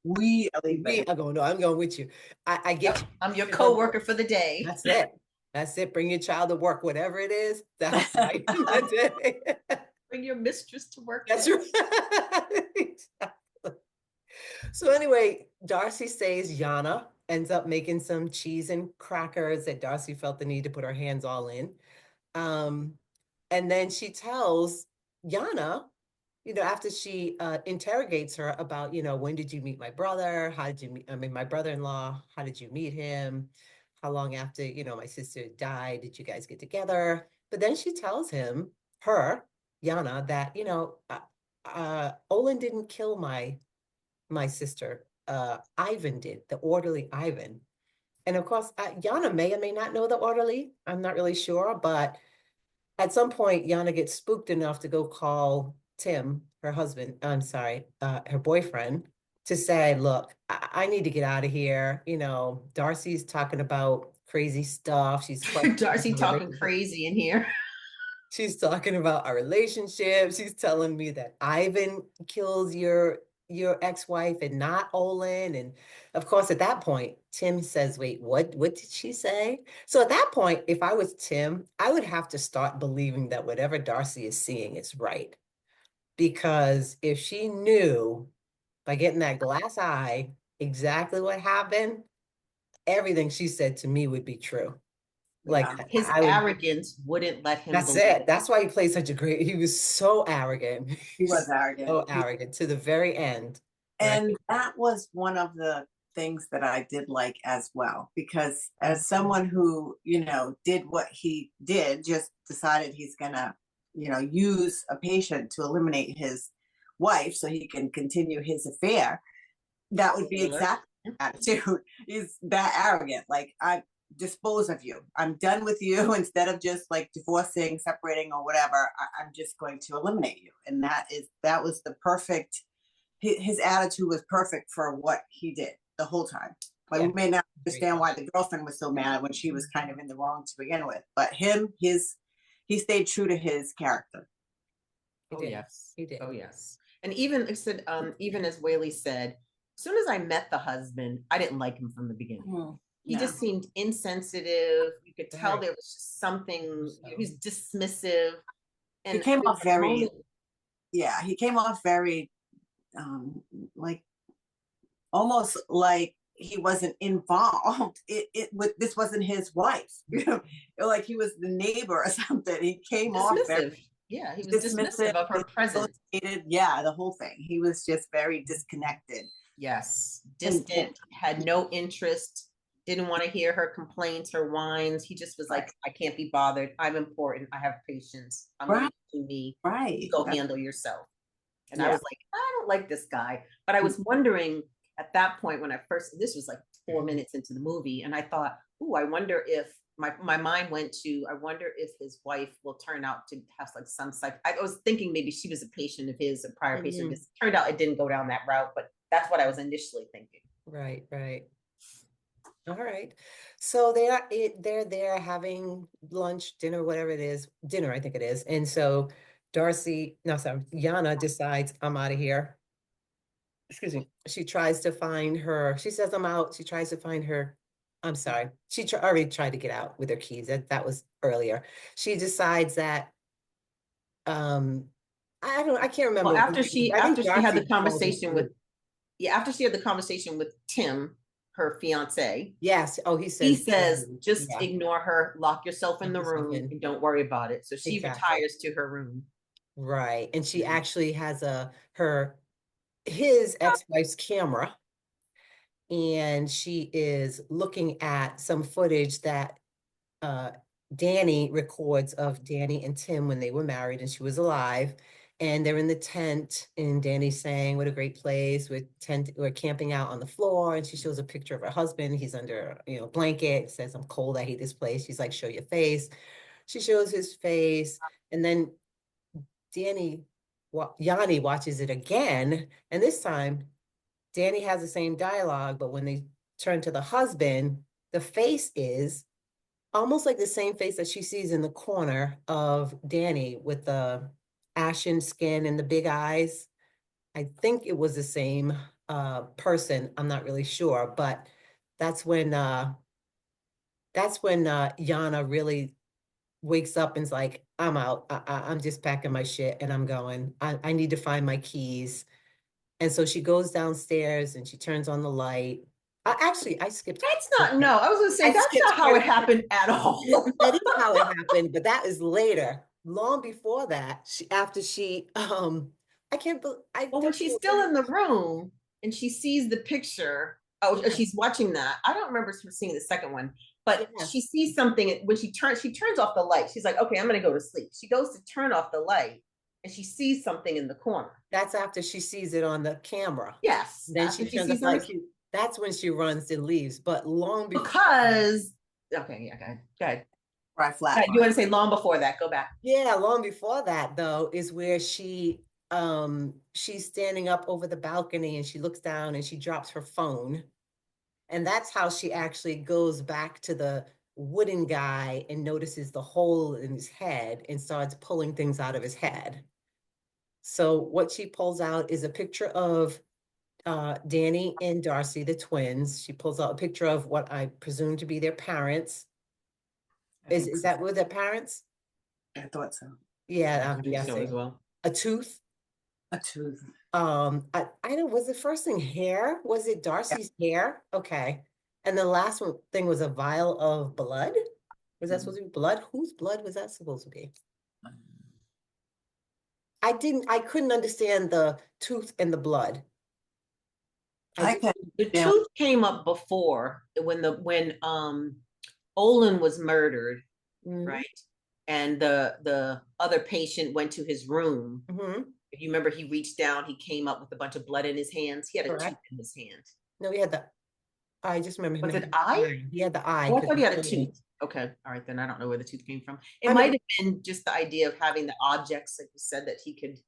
We are we leaving. are going, no, I'm going with you. I get Yep, you. I'm your Your husband, co-worker for the day. that's it. That's it. Bring your child to work, whatever it is. That's right. That's it. Bring your mistress to work That's today. right. So anyway, Darcy says Yana ends up making some cheese and crackers that Darcy felt the need to put her hands all in. Um, and then she tells Yana, after she interrogates her about, when did you meet my brother? How did you meet, I mean, my brother-in-law, how did you meet him? How long after, my sister died, did you guys get together? But then she tells Yana, that, Olin didn't kill my sister. Ivan did, the orderly Ivan. And of course, Yana may or may not know the orderly. I'm not really sure, but at some point, Yana gets spooked enough to go call Tim, her husband, I'm sorry, her boyfriend, to say, look, I need to get out of here. Darcy's talking about crazy stuff. She's questioning Darcy our talking relationship. crazy in here. She's talking about our relationship. She's telling me that Ivan kills your ex-wife and not Olin. And of course, at that point, Tim says, wait, what did she say? So at that point, if I was Tim, I would have to start believing that whatever Darcy is seeing is right. Because if she knew by getting that glass eye exactly what happened, everything she said to me would be true. Like Yeah. His I would. arrogance wouldn't let him That's believe. it. That's why he played such a great. He was so arrogant. He was arrogant. So arrogant to the very end. Right. And that was one of the things that I did like as well, because as someone who, did what he did, just decided he's going to, use a patient to eliminate his wife so he can continue his affair, that would be exactly the attitude. He's that arrogant. Like, I dispose of you. I'm done with you. Instead of just like divorcing, separating, or whatever, I'm just going to eliminate you. And that was the perfect, his attitude was perfect for what he did the whole time. Like, we may not understand why the girlfriend was so mad when she was kind of in the wrong to begin with, but he stayed true to his character. Oh yes, He did. oh yes. And even I said, even as Whaley said, as soon as I met the husband, I didn't like him from the beginning. He just seemed insensitive. You could tell there was just something. He was dismissive, and he came off very, moment, he came off very, like, almost like he wasn't involved. This wasn't his wife, like he was the neighbor or something. He came off very, yeah, he was dismissive of her presence. Yeah, the whole thing. He was just very disconnected. Yes, distant, had no interest, didn't want to hear her complaints, her whines. He just was like, I can't be bothered. I'm important. I have patience. I'm going to do me. Right. Go handle yourself. And I was like, I don't like this guy. But I was wondering at that point when this was like 4 minutes into the movie, and I thought, I wonder if my mind went to, I wonder if his wife will turn out to have like some I was thinking maybe she was a patient of his, a prior patient of his. Turned out it didn't go down that route, but that's what I was initially thinking. Right, right. All right. So they're there having lunch, dinner, whatever it is. Dinner, I think it is. And so Yana decides, I'm out of here. Excuse me. She tries to find her. She says, I'm out. She tries to find her. I'm sorry. She already tried to get out with her keys. That was earlier. She decides that I can't remember. Well, after I think she had the Darcy calls her conversation with after she had the conversation with Tim, her fiance. Yes. Oh, he He says, says, just ignore her, lock yourself in the room, and don't worry about it. So she retires to her room. Right. And she actually has his ex-wife's camera, and she is looking at some footage that Danny records of Danny and Tim when they were married and she was alive. And they're in the tent, and Danny's saying, what a great place. We're camping out on the floor. And she shows a picture of her husband. He's under, a blanket, says, I'm cold. I hate this place. She's like, show your face. She shows his face. And then Yanni watches it again. And this time, Danny has the same dialogue, but when they turn to the husband, the face is almost like the same face that she sees in the corner of Danny with the ashen skin and the big eyes. I think it was the same person. I'm not really sure, but that's when Yana really wakes up and's like, I'm out. I'm just packing my shit and I'm going. I need to find my keys. And so she goes downstairs and she turns on the light. I skipped. That's not, no, I was going to say, that's not how it happened at all. That is how it happened, but that is later. Long before that, I can't believe, Well, when she's still in the room and she sees the picture, she's watching that. I don't remember seeing the second one, but she sees something when she turns off the light. She's like, okay, I'm going to go to sleep. She goes to turn off the light and she sees something in the corner. That's after she sees it on the camera. Yes. Then she turns off the light. That's when she runs and leaves. But long before. Because, okay, yeah, go ahead. Right, flat. You want to say long before that? Go back. Yeah, long before that, though, is where she's standing up over the balcony and she looks down and she drops her phone. And that's how she actually goes back to the wooden guy and notices the hole in his head and starts pulling things out of his head. So what she pulls out is a picture of Danny and Darcy, the twins. She pulls out a picture of what I presume to be their parents. Is that with their parents? I thought so. Yeah, I'm guessing. So as well. A tooth. A tooth. I don't. Was the first thing hair? Was it Darcy's hair? Okay. And the last thing was a vial of blood. Was that supposed to be blood? Whose blood was that supposed to be? I couldn't understand the tooth and the blood. I I just, could The understand. tooth came up before when Olin was murdered, mhm, right? And the other patient went to his room. mhm, If you remember, he reached down, he came up with a bunch of blood in his hands. He had a tooth correct. in his hand. No, he had I just remember him Was it having the eye? eye. He had the eye Oh, I because thought he he had a told. tooth. Okay, all right, then I don't know where the tooth came from. It I might mean, have been just the idea of having the objects, like you said, that he could,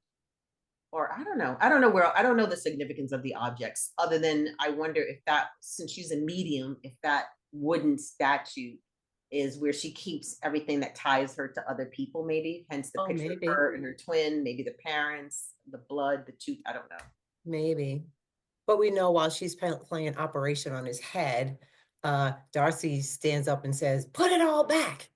or I don't know. I don't know where, I don't know the significance of the objects, other than I wonder if that, since she's a medium, if that wooden statue is where she keeps everything that ties her to other people, maybe. Hence the oh, picture of maybe, her and her twin, maybe the parents, the blood, the tooth. I don't know. maybe. But we know while she's playing Operation on his head, Darcy stands up and says, "Put it all back."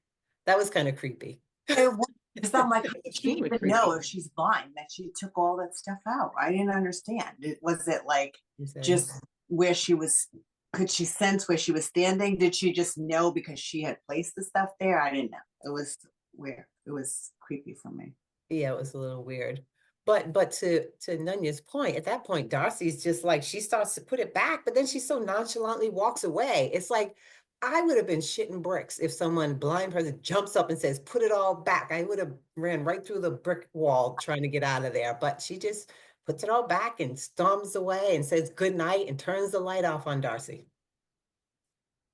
That was kind of creepy. It was, because I'm like, how It's did she extremely even know creepy. if she's blind that she took all that stuff out? I didn't understand. Was it like He said, just where she was? Could she sense where she was standing? Did she just know because she had placed the stuff there? I didn't know. It was weird. It was creepy for me. yeah, it was a little weird. But to Nunya's point, at that point, Darcy's just like she starts to put it back, but then she so nonchalantly walks away. It's like I would have been shitting bricks if someone blind person jumps up and says, "Put it all back." I would have ran right through the brick wall trying to get out of there. But she just puts it all back and storms away and says good night and turns the light off on Darcy.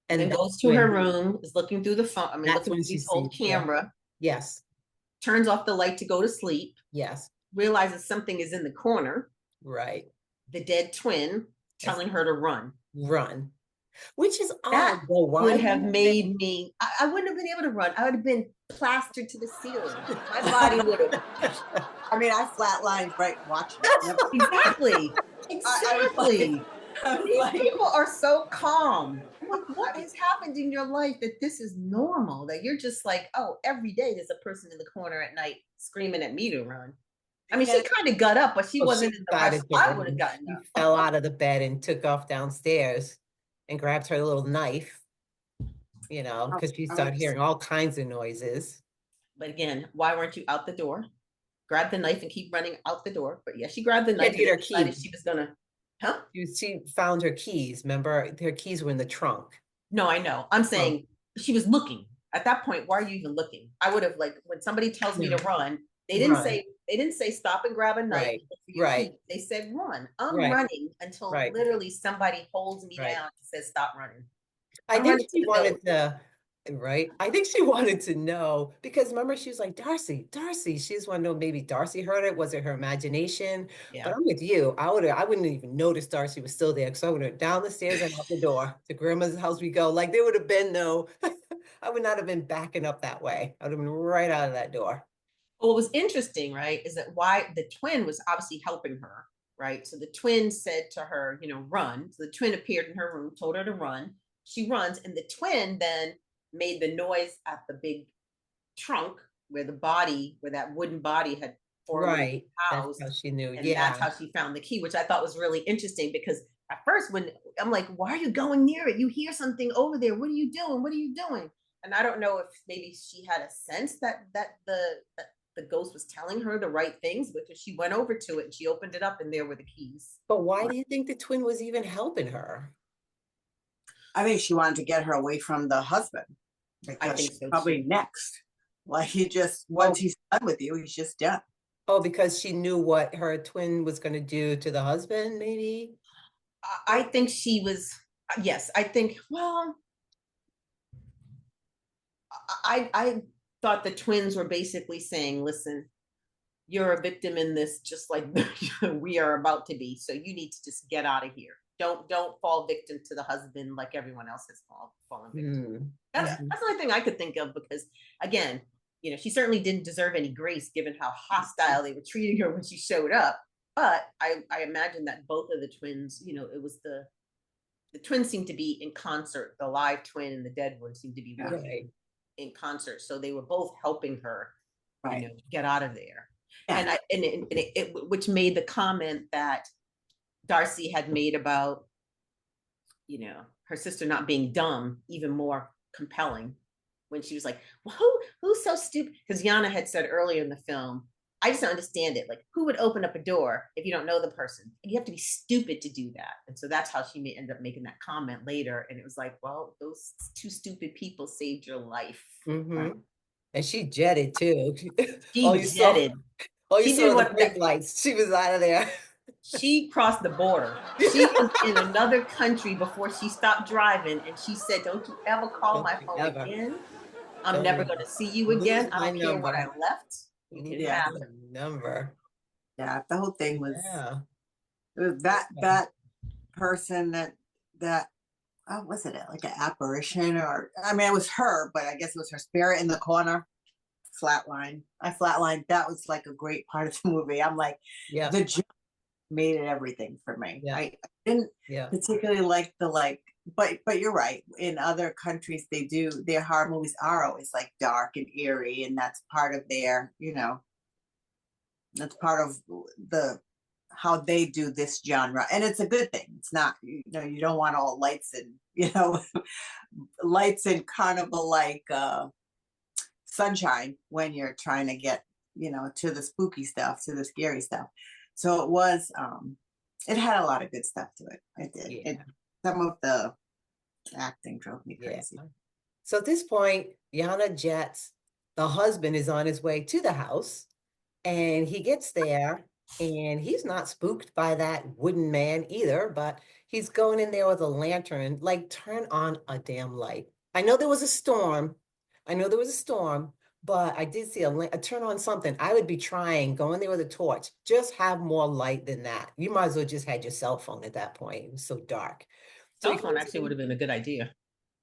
And And goes to her room, is looking through the phone, I mean, that's looking when through she the sees, old yeah. camera, Yes, turns off the light to go to sleep, yes, realizes something is in the corner, right. the dead twin Yes. telling her to run. Run. Which is That odd, though. Why would do have you think? made me, I wouldn't have been able to run. I would have been plastered to the ceiling. My body would have, I mean, I flatlined right watching it. Never. exactly, I was like, exactly. I was These like, people are so calm. I'm like, what I was, has happened in your life that this is normal? That you're just like, oh, every day there's a person in the corner at night screaming at me to run. I mean, she because kind of got up, but she Oh, she wasn't in the rush. decided to I would have run. gotten She up. fell out of the bed and took off downstairs and grabbed her little knife, because she I started was hearing all kinds of noises. But again, why weren't you out the door? Grab the knife and keep running out the door. But yeah, she grabbed the She had knife to and get then her decided keys. she was gonna, huh? She found her keys. Remember, her keys were in the trunk. No, I know. I'm Oh, saying she was looking. At that point, why are you even looking? I would have like when somebody tells me to no, run, run. they didn't say stop and grab a knife Right, and look for your right, keys. They said run. I'm right, running until right, literally somebody holds me right. down and says stop running. I I'm think running to she the building. wanted to, right? I think she wanted to know because remember, she was like, Darcy, Darcy. She just wanted to know maybe Darcy heard it. Was it her imagination? But Yeah. I'm with you. I wouldn't even notice Darcy was still there. So I would have down the stairs and out the door to grandma's house we go. Like there would have been no, I would not have been backing up that way. I would have been right out of that door. What was interesting, right, is that why the twin was obviously helping her, right? So the twin said to her, run. So the twin appeared in her room, told her to run. She runs, and the twin then made the noise at the big trunk where that wooden body had formerly Right. That's how housed. she knew. And that's Yeah. how she found the key, which I thought was really interesting because at first, when I'm like, why are you going near it? You hear something over there. What are you doing? What are you doing? And I don't know if maybe she had a sense that the ghost was telling her the right things because she went over to it and she opened it up and there were the keys. But why do you think the twin was even helping her? I think she wanted to get her away from the husband I because think she's so probably too. next. Like he just Oh, once he's done with you, he's just done. oh, because she knew what her twin was going to do to the husband, maybe? I think she was, yes, I think, well, I thought the twins were basically saying, listen, you're a victim in this, just like we are about to be. So you need to just get out of here. Don't fall victim to the husband like everyone else has fallen victim. Mm. That's Mhm. that's the only thing I could think of because again, she certainly didn't deserve any grace given how hostile they were treating her when she showed up. But I imagine that both of the twins, it was the twins seemed to be in concert. The live twin and the dead one seemed to be Yeah. working Right. in concert. So they were both helping her, Right. get out of there. Yeah. And which made the comment that Darcy had made about, her sister not being dumb even more compelling, when she was like, well, who's so stupid? Because Yana had said earlier in the film, I just don't understand it. Like, who would open up a door if you don't know the person? And you have to be stupid to do that. And so that's how she may end up making that comment later. And it was like, well, those two stupid people saved your life. Mm-hmm. And she jetted too. She All you saw, jetted. all you She saw did were the what that brake lights. She was out of there. she crossed the border. She was in another country before she stopped driving. And she said, don't you ever call Don't my you phone ever, again. I'm don't never you going to see you lose again. I my don't care what I number. left. You can Lose Yeah, have my it. number. yeah. The whole thing was, Yeah. it was that person that was it like an apparition, or I mean it was her, but I guess it was her spirit in the corner. Flatline. I flatlined. That was like a great part of the movie. I'm like, Yeah. the joke made it everything for me. Yeah. I didn't Yeah. particularly like the like, but you're right. In other countries, they do their horror movies are always like dark and eerie, and that's part of their, that's part of the how they do this genre, and it's a good thing. It's not, you don't want all lights and lights and carnival like sunshine when you're trying to get to the spooky stuff, to the scary stuff. So it was it had a lot of good stuff to it. It did it. Yeah. Some of the acting drove me Yeah. crazy. So at this point, Yana jets. The husband is on his way to the house, and he gets there, and he's not spooked by that wooden man either, but he's going in there with a lantern, like, turn on a damn light. I know there was a storm. I know there was a storm, but I did see a turn on something. I would be trying, going there with a torch. Just have more light than that. You might as well just had your cell phone at that point. It was so dark. So Cell he phone goes actually would in, have been a good idea.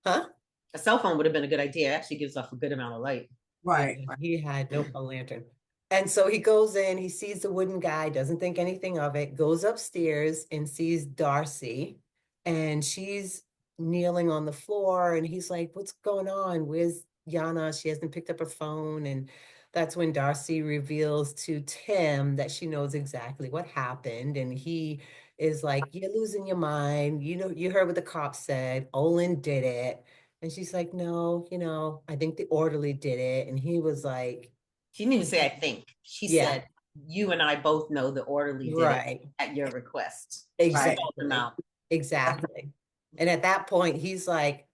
huh? A cell phone would have been a good idea. It actually gives off a good amount of light. Yeah, Right, right. he had no a lantern. And so he goes in, he sees the wooden guy, doesn't think anything of it, goes upstairs and sees Darcy, and she's kneeling on the floor, and he's like, what's going on? Where's Yana? She hasn't picked up her phone. And that's when Darcy reveals to Tim that she knows exactly what happened. And he is like, you're losing your mind. You know, you heard what the cops said. Olin did it. And she's like, no, I think the orderly did it. And he was like, She didn't even say, I think. She yeah, said, you and I both know the orderly did it right. at your request. She Right. called him Exactly. out. Exactly. And at that point, he's like,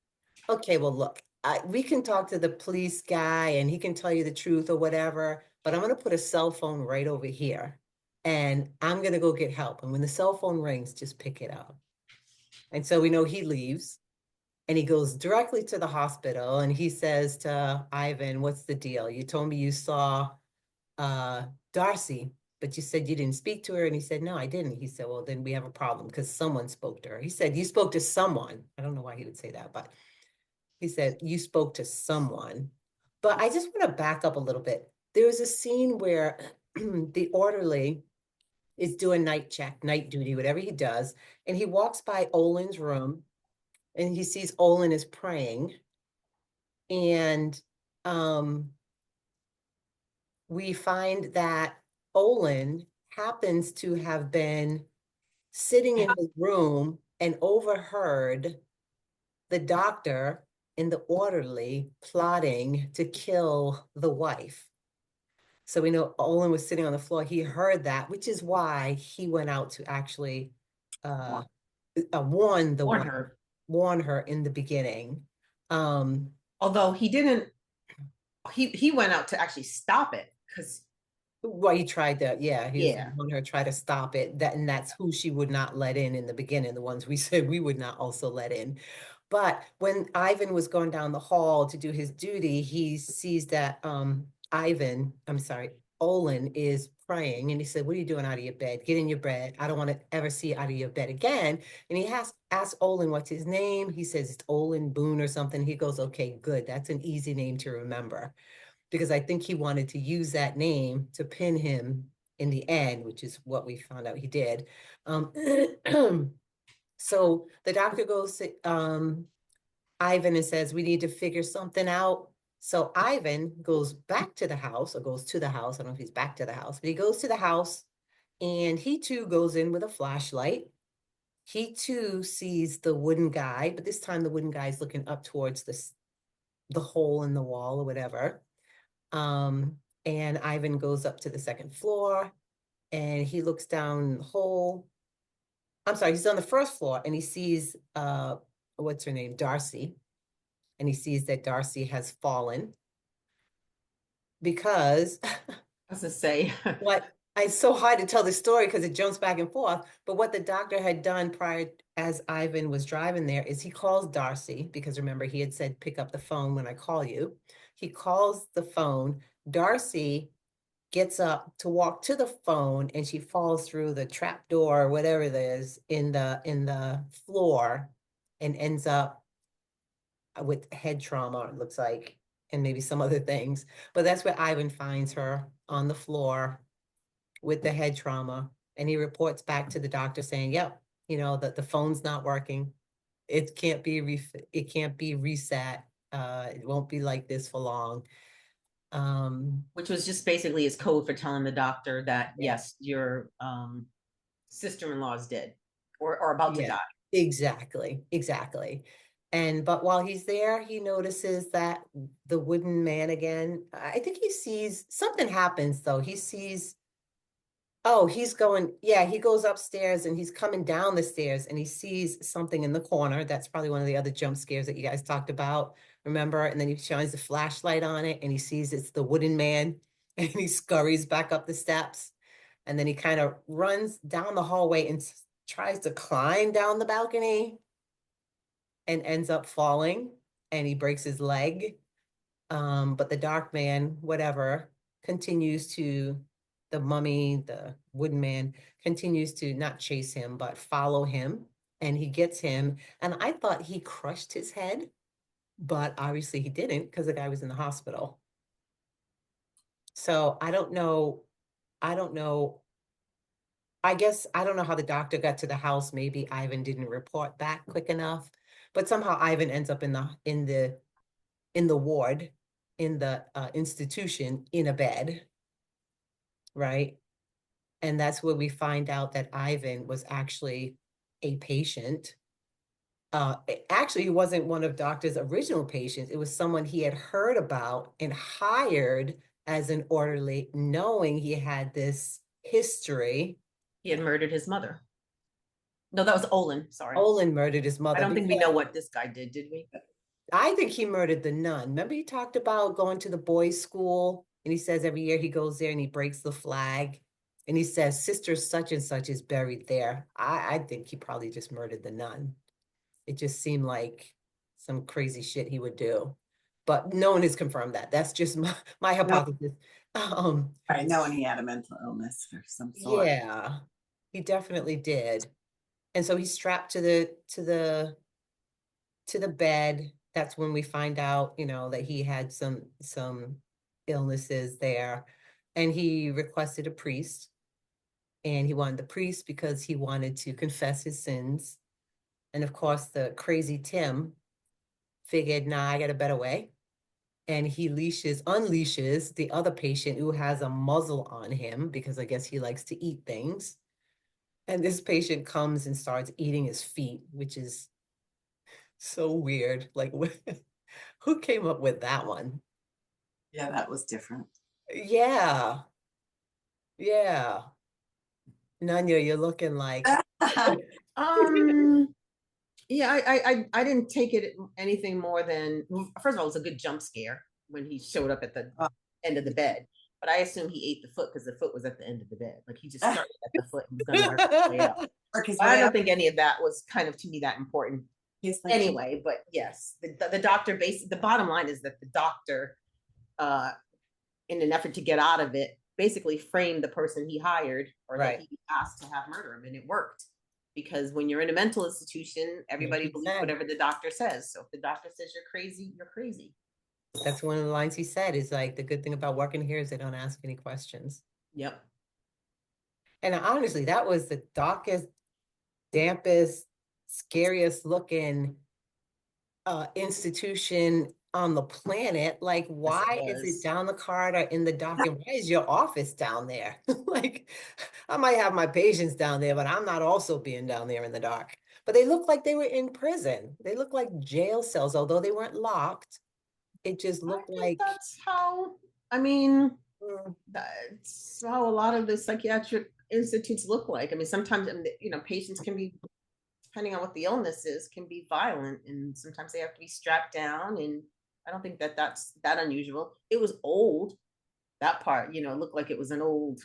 okay, well, look, we can talk to the police guy and he can tell you the truth or whatever, but I'm going to put a cell phone right over here and I'm going to go get help. And when the cell phone rings, just pick it up. And so we know he leaves. And he goes directly to the hospital and he says to Ivan, what's the deal? You told me you saw Darcy, but you said you didn't speak to her. And he said, no, I didn't. He said, well, then we have a problem because someone spoke to her. He said, you spoke to someone. I don't know why he would say that, but he said, you spoke to someone. But I just want to back up a little bit. There was a scene where the orderly is doing night check, night duty, whatever he does. And he walks by Olin's room and he sees Olin is praying. And we find that Olin happens to have been sitting in the room and overheard the doctor and the orderly plotting to kill the wife. So we know Olin was sitting on the floor. He heard that, which is why he went out to actually uh, warn the Warn wife, her. warn her in the beginning. Um, Although he didn't, he went out to actually stop it because, Well, he tried to, yeah, he was yeah. on her try to stop it. And that's who she would not let in the beginning, the ones we said we would not also let in. But when Ivan was going down the hall to do his duty, he sees that Olin is praying, and he said, what are you doing out of your bed? Get in your bed. I don't want to ever see you out of your bed again. And he asked Olin what's his name. He says it's Olin Boone or something. He goes, okay, good. That's an easy name to remember, because I think he wanted to use that name to pin him in the end, which is what we found out he did. Um, so the doctor goes to Ivan and says, we need to figure something out. So Ivan goes back to the house, or goes to the house. I don't know if he's back to the house, but he goes to the house and he too goes in with a flashlight. He too sees the wooden guy, but this time the wooden guy is looking up towards the hole in the wall or whatever. And Ivan goes up to the second floor and he looks down the hole. I'm sorry, he's on the first floor and he sees what's her name? Darcy. And he sees that Darcy has fallen because I was to say, what it's so hard to tell the story because it jumps back and forth. But what the doctor had done prior, as Ivan was driving there, is he calls Darcy because remember he had said, pick up the phone when I call you. He calls the phone. Darcy gets up to walk to the phone and she falls through the trap door or whatever it is in the floor and ends up with head trauma, it looks like, and maybe some other things. But that's where Ivan finds her on the floor with the head trauma. And he reports back to the doctor saying, yep, that the phone's not working. It can't be it can't be reset. It won't be like this for long. Which was just basically his code for telling the doctor that Yeah. yes, your sister-in-law is dead or about to Yeah, die. exactly. But while he's there, he notices that the wooden man again, I think he sees something happens though. He sees, oh, he goes upstairs and he's coming down the stairs and he sees something in the corner. That's probably one of the other jump scares that you guys talked about, remember? And then he shines the flashlight on it and he sees it's the wooden man and he scurries back up the steps. And then he kind of runs down the hallway and tries to climb down the balcony and ends up falling and he breaks his leg. But the dark man, whatever, continues to, the mummy, the wooden man, continues to not chase him, but follow him. And he gets him. And I thought he crushed his head, but obviously he didn't because the guy was in the hospital. So I don't know. I don't know. I guess I don't know how the doctor got to the house. Maybe Ivan didn't report back quick enough, but somehow Ivan ends up in the ward, in the institution, in a bed, right? And that's where we find out that Ivan was actually a patient. Actually, he wasn't one of Doctor's original patients. It was someone he had heard about and hired as an orderly, knowing he had this history. He had murdered his mother. No, that was Olin. Sorry. Olin murdered his I mother don't think we because know what this guy did we? I think he murdered the nun. Remember he talked about going to the boys' school and he says every year he goes there and he breaks the flag and he says sister such and such is buried there. I think he probably just murdered the nun. It just seemed like some crazy shit he would do. But no one has confirmed that. That's just my No, hypothesis. right, knowing he had a mental illness of some sort. Yeah, he definitely did. And so he's strapped to the bed. That's when we find out, that he had some illnesses there. And he requested a priest. And he wanted the priest because he wanted to confess his sins. And of course, the crazy Tim figured, nah, I got a better way. And he unleashes the other patient who has a muzzle on him because I guess he likes to eat things. And this patient comes and starts eating his feet, which is so weird. Like, who came up with that one? Yeah, that was different. Yeah, yeah. Nanya, you're looking like Um, yeah, I didn't take it anything more than, first of all, it was a good jump scare when he showed up at the end of the bed. But I assume he ate the foot because the foot was at the end of the bed. Like he just started at the foot and was going to work his way up. I don't think any of that was kind of to me that important anyway. But yes, the doctor basically, the bottom line is that the doctor, in an effort to get out of it, basically framed the person he hired or Right. that he asked to have murder him, and it worked. Because when you're in a mental institution, everybody believes whatever the doctor says. So if the doctor says you're crazy, you're crazy. That's one of the lines he said is like, the good thing about working here is they don't ask any questions. Yep. And honestly, that was the darkest, dampest, scariest looking institution on the planet. Like, why is it down the corridor in the dock? And why is your office down there? Like, I might have my patients down there, but I'm not also being down there in the dark. But they look like they were in prison. They look like jail cells, although they weren't locked. It just I looked think like, that's how, I mean, mm, that's how a lot of the psychiatric institutes look like. I mean, sometimes, patients can be, depending on what the illness is, can be violent, and sometimes they have to be strapped down. And I don't think that that's that unusual. It was old. That part, looked like it was an old,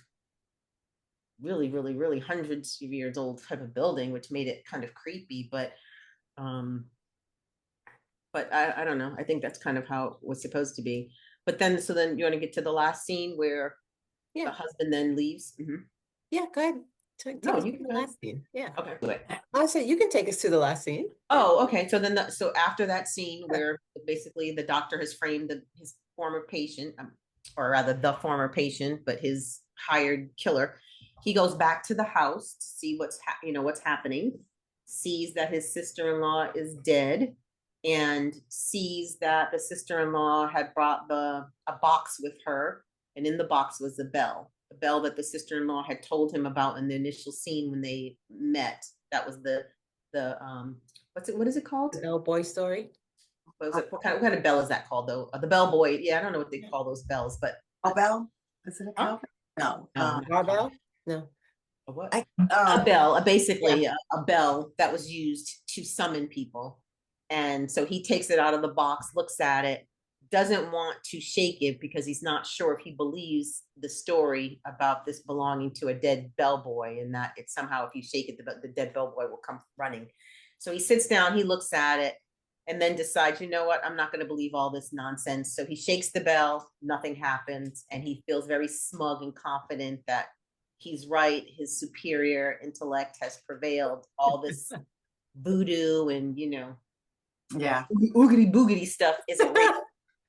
really, really, really hundreds of years old type of building, which made it kind of creepy. Um, but I don't know. I think that's kind of how it was supposed to be. But then, so then you want to get to the last scene where the yeah, husband then leaves. yeah, go ahead. Take No, us you to can the go ahead. last scene. Yeah. Okay, do it. I said you can take us to the last scene. Oh, okay. So then, so after that scene Yeah. where basically the doctor has framed his former patient, or rather the former patient, but his hired killer, he goes back to the house to see what's happening. Sees that his sister-in-law is dead, and sees that the sister-in-law had brought a box with her, and in the box was the bell that the sister-in-law had told him about in the initial scene when they met. That was the what is it called? The bellboy story. What kind of bell is that called though? The bellboy. Yeah, I don't know what they call those bells, but Cowbell? Is it a huh? cowbell? No. No, Barbell? No. a what? I A bell, Yeah. basically a bell that was used to summon people. And so he takes it out of the box, looks at it, doesn't want to shake it because he's not sure if he believes the story about this belonging to a dead bellboy, and that it's somehow if you shake it, the dead bellboy will come running. So he sits down, he looks at it, and then decides, you know what, I'm not going to believe all this nonsense. So he shakes the bell, nothing happens, and he feels very smug and confident that he's right. His superior intellect has prevailed. All this voodoo and yeah. oogity boogity stuff isn't real.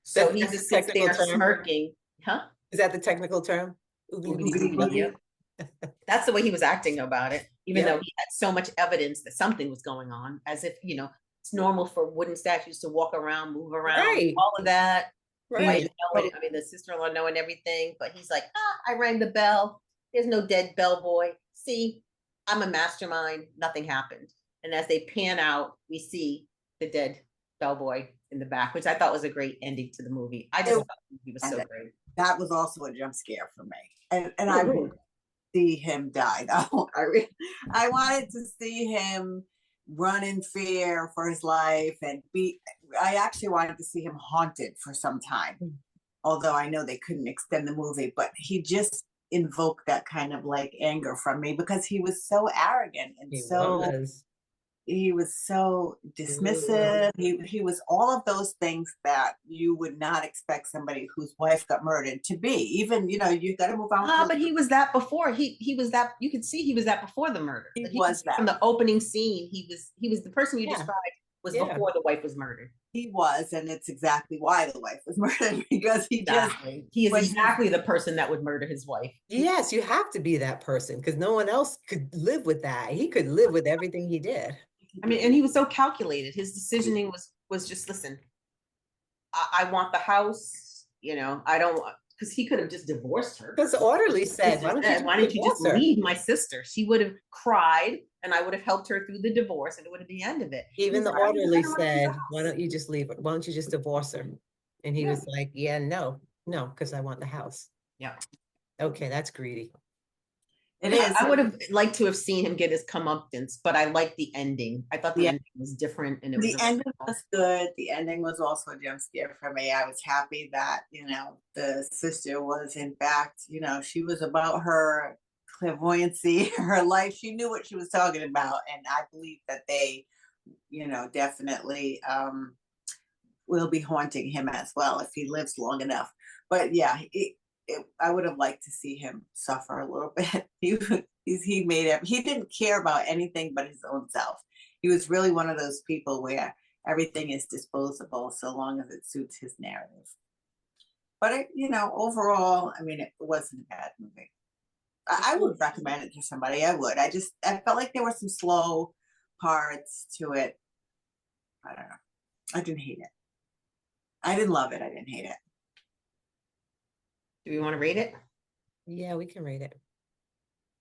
So he That's the just sits technical there term. smirking. Huh? Is that the technical term? Oogly Oogity boogly boogity. buggly. Yep. That's the way he was acting about it, even Yep. though he had so much evidence that something was going on, as if, it's normal for wooden statues to walk around, move around, Right. all of that. The wife Right. knowing, I mean, the sister-in-law knowing everything, but he's like, I rang the bell. There's no dead bellboy. See, I'm a mastermind. Nothing happened. And as they pan out, we see the dead bellboy in the back, which I thought was a great ending to the movie. I just thought the movie was so great. That was also a jump scare for me. And Oh, I really? see him die though. I wanted to see him run in fear for his life and I actually wanted to see him haunted for some time. Although I know they couldn't extend the movie, but he just invoked that kind of like anger from me because he was so arrogant and He so was. he was so He really was. dismissive. He was all of those things that you would not expect somebody whose wife got murdered to be. Even you got to move on. But he was that before. He was that. You could see he was that before the murder. He He was from that. the opening scene. He was the person you Yeah. described was Yeah. before the wife was murdered. He was, and it's exactly why the wife was murdered because he just Exactly. He is exactly the person that would murder his wife. Yes, you have to be that person because no one else could live with that. He could live with everything he did. I mean, and he was so calculated. His decisioning was just listen. I want the house. I don't want because he could have just divorced her. Because the orderly said, Sister why don't you said, just why don't you just divorce her? leave my sister? She would have cried, and I would have helped her through the divorce, and it would have been the end of it. Even He's the like, I orderly don't wanna leave the said, house. why don't you just leave her? Why don't you just divorce her? And he Yeah. was like, yeah, no, because I want the house. Yeah. Okay, that's greedy. It is. I would have liked to have seen him get his comeuppance, but I liked the ending. I thought the Yeah. ending was different, and it The was ending was good. The ending was also a jump scare for me. I was happy that, the sister was in fact, she was about her clairvoyancy, her life. She knew what she was talking about. And I believe that they, definitely will be haunting him as well if he lives long enough. But yeah, I would have liked to see him suffer a little bit. He made it. He didn't care about anything but his own self. He was really one of those people where everything is disposable so long as it suits his narrative. But overall, I mean, it wasn't a bad movie. I would recommend it to somebody. I would. I felt like there were some slow parts to it. I don't know. I didn't hate it. I didn't love it. I didn't hate it. Do we want to rate it? Yeah, we can rate it.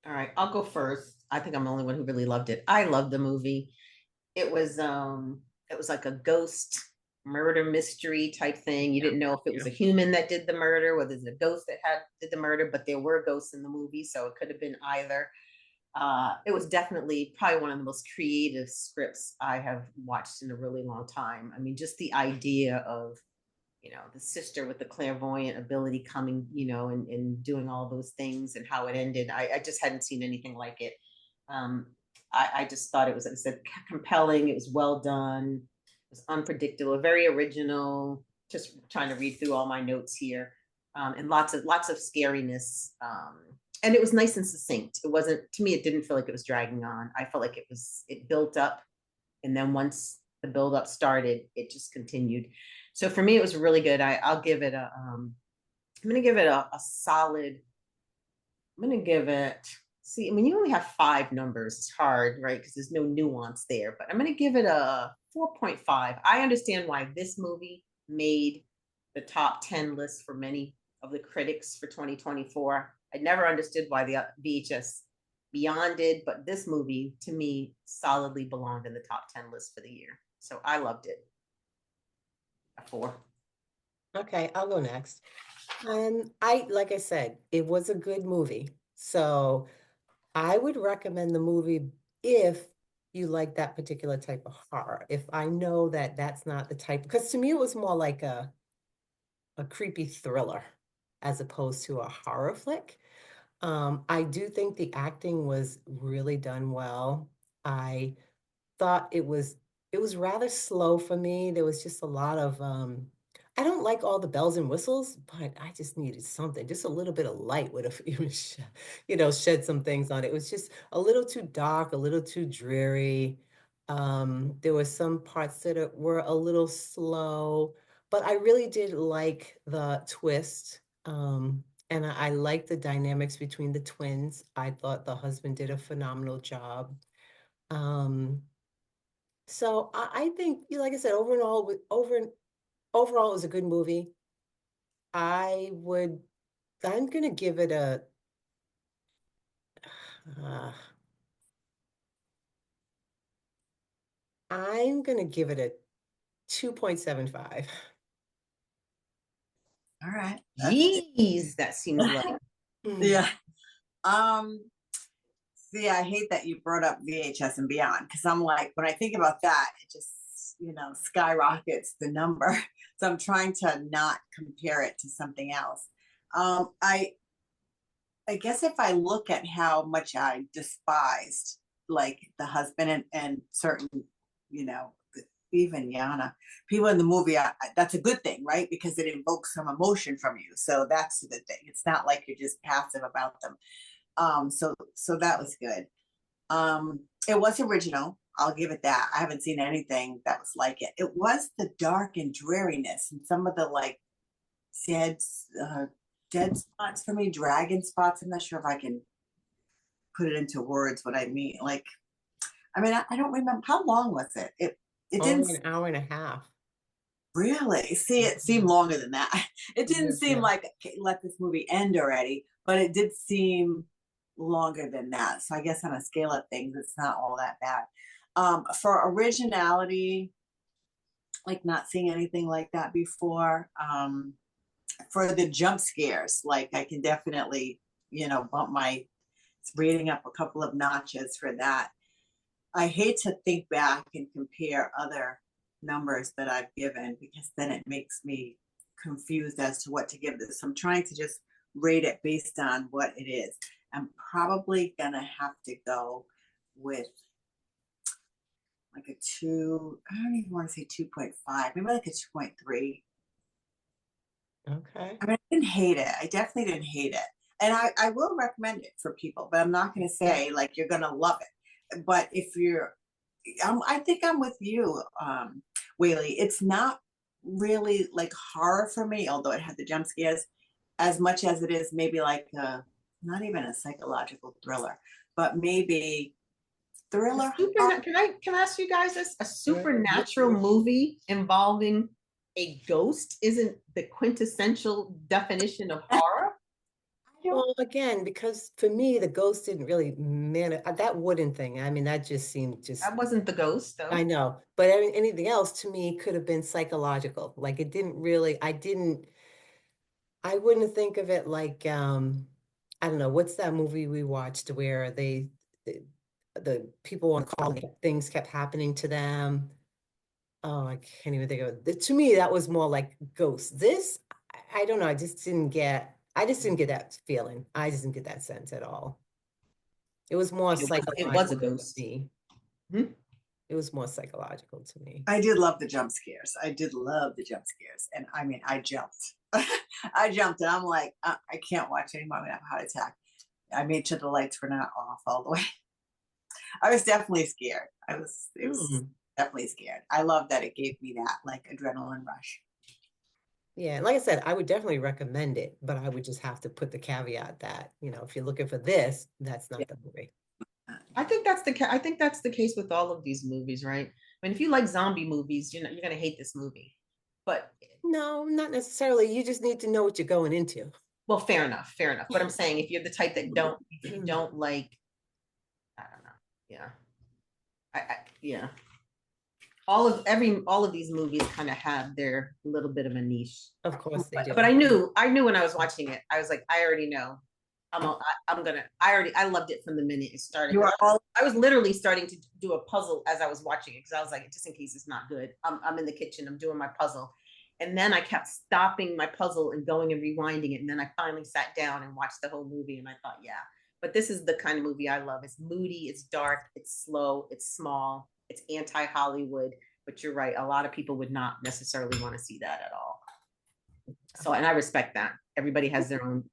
All right, I'll go first. I think I'm the only one who really loved it. I loved the movie. It was like a ghost murder mystery type thing. You Yeah. didn't know if it was a human that did the murder, whether it's a ghost that did the murder, but there were ghosts in the movie, so it could have been either. It was definitely probably one of the most creative scripts I have watched in a really long time. I mean, just the idea of, the sister with the clairvoyant ability coming, and doing all those things and how it ended. I just hadn't seen anything like it. Um, I just thought it was, like I said, compelling. It was well done. It was unpredictable, very original. Just trying to read through all my notes here, and lots of scariness. And it was nice and succinct. It wasn't, to me, it didn't feel like it was dragging on. I felt like it built up, and then once the build up started, it just continued. So for me, it was really good. I'll give it I'm going to give it a solid, I'm going to give it, see, when you only have 5 numbers, it's hard, right? Because there's no nuance there, but I'm going to give it a 4.5. I understand why this movie made the top 10 list for many of the critics for 2024. I never understood why the VHS Beyond did, but this movie, to me, solidly belonged in the top 10 list for the year. So I loved it. A 4. Okay, I'll go next. Like I said, it was a good movie. So I would recommend the movie if you like that particular type of horror. If I know that that's not the type, because to me it was more like a creepy thriller as opposed to a horror flick. I do think the acting was really done well. I thought it was rather slow for me. There was just a lot of I don't like all the bells and whistles, but I just needed something. Just a little bit of light would have even shed some things on it. It was just a little too dark, a little too dreary. There were some parts that were a little slow, but I really did like the twist. And I liked the dynamics between the twins. I thought the husband did a phenomenal job. Um, so I think, like I said, overall, it was a good movie. I would, I'm gonna give it uh, I'm gonna give it a 2.75. All right. Jeez, that seems like. Yeah. Um, See, I hate that you brought up VHS and Beyond because I'm like, when I think about that, it just, skyrockets the number. So I'm trying to not compare it to something else. I guess if I look at how much I despised like the husband and certain, you know, even Yana, people in the movie, that's a good thing, right? Because it invokes some emotion from you. So that's the thing. It's not like you're just passive about them. So that was good. It was original. I'll give it that. I haven't seen anything that was like it. It was the dark and dreariness and some of the like dead, uh, dead spots for me, dragon spots. I'm not sure if I can put it into words what I mean. Like, I mean, I don't remember how long was it. It didn't Over an hour and a half. really see. It seemed Mhm. longer than that. It didn't Yeah, seem yeah. like okay, let this movie end already, but it did seem longer than that. So I guess on a scale of things, it's not all that bad. For originality, like not seeing anything like that before. For the jump scares, like I can definitely, bump my rating up a couple of notches for that. I hate to think back and compare other numbers that I've given because then it makes me confused as to what to give this. So I'm trying to just rate it based on what it is. I'm probably gonna have to go with like a 2. I don't even want to say 2.5, maybe like a 2.3. Okay. I mean, I didn't hate it. I definitely didn't hate it. And I will recommend it for people, but I'm not going to say like you're going to love it. But if you're, I think I'm with you, Whaley. It's not really like horror for me, although it had the jump scares, as much as it is maybe like not even a psychological thriller, but maybe thriller horror. Can I ask you guys this? A Mhm. supernatural movie involving a ghost isn't the quintessential definition of horror? Well, again, because for me, the ghost didn't really that wooden thing. I mean, that just seemed just That wasn't the ghost, I though. know, but anything else to me could have been psychological. Like it didn't really, I wouldn't think of it like, I don't know, what's that movie we watched where the people on call, things kept happening to them. Oh, I can't even think of it. To me, that was more like ghosts. This, I don't know. I just didn't get that feeling. I just didn't get that sense at all. It was more It was a psychological to ghost. me. Hmm? It was more psychological to me. I did love the jump scares. I did love the jump scares. And I mean, I jumped. I jumped and I'm like, I can't watch anymore. I'm going to have a heart attack. I made sure the lights were not off all the way. I was definitely scared. It was Hmm. definitely scared. I love that it gave me that like adrenaline rush. Yeah, and like I said, I would definitely recommend it, but I would just have to put the caveat that, if you're looking for this, that's Yeah. not the movie. I think that's the case with all of these movies, right? I mean, if you like zombie movies, you're gonna hate this movie. But No, not necessarily. You just need to know what you're going into. well, fair enough, fair enough. But I'm saying if you're the type that if you don't like, I don't know, yeah, yeah. All of these movies kind of have their little bit of a niche. Of course they But do. I knew when I was watching it, I was like, I already know. I loved it from the minute it started. You are all I was literally starting to do a puzzle as I was watching it because I was like, just in case it's not good. I'm in the kitchen, I'm doing my puzzle. And then I kept stopping my puzzle and going and rewinding it. And then I finally sat down and watched the whole movie. And I thought, yeah, but this is the kind of movie I love. It's moody, it's dark, it's slow, it's small, it's anti-Hollywood. But you're right, a lot of people would not necessarily want to see that at all. So, and I respect that. Everybody has their own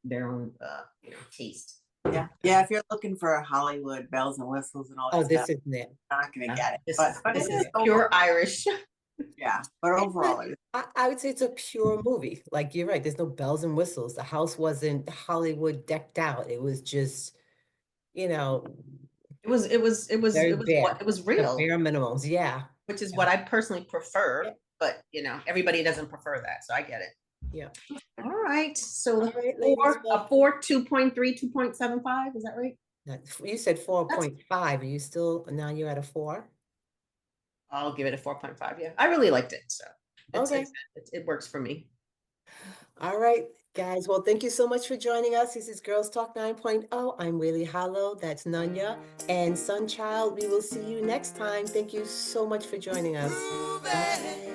taste. yeah. Yeah, if you're looking for a Hollywood bells and whistles and all Oh, that stuff, this isn't it. you're not gonna Yeah. get it. This But this it is is pure Irish. yeah. But overall I would say it's a pure movie. Like you're right, there's no bells and whistles. The house wasn't Hollywood decked out. It was just, you know, very What bare. it was The real, bare minimums. Yeah. which is Yeah. what I personally Yeah. prefer. But everybody doesn't prefer that, so I get it. Yeah. All right, so All right, ladies. a Well, 4, 2.3, 2.75. Is that right? you said That's 4.5. Are you still now you're at a 4? I'll give it a 4.5. Yeah, I really liked it, so Okay. it works for me. All right, guys. Well, thank you so much for joining us. This is Girls Talk 9.0. I'm Whaley Hollow. That's Nunya. And Sunchild, we will see you next time. Thank you so much for joining us. Bye.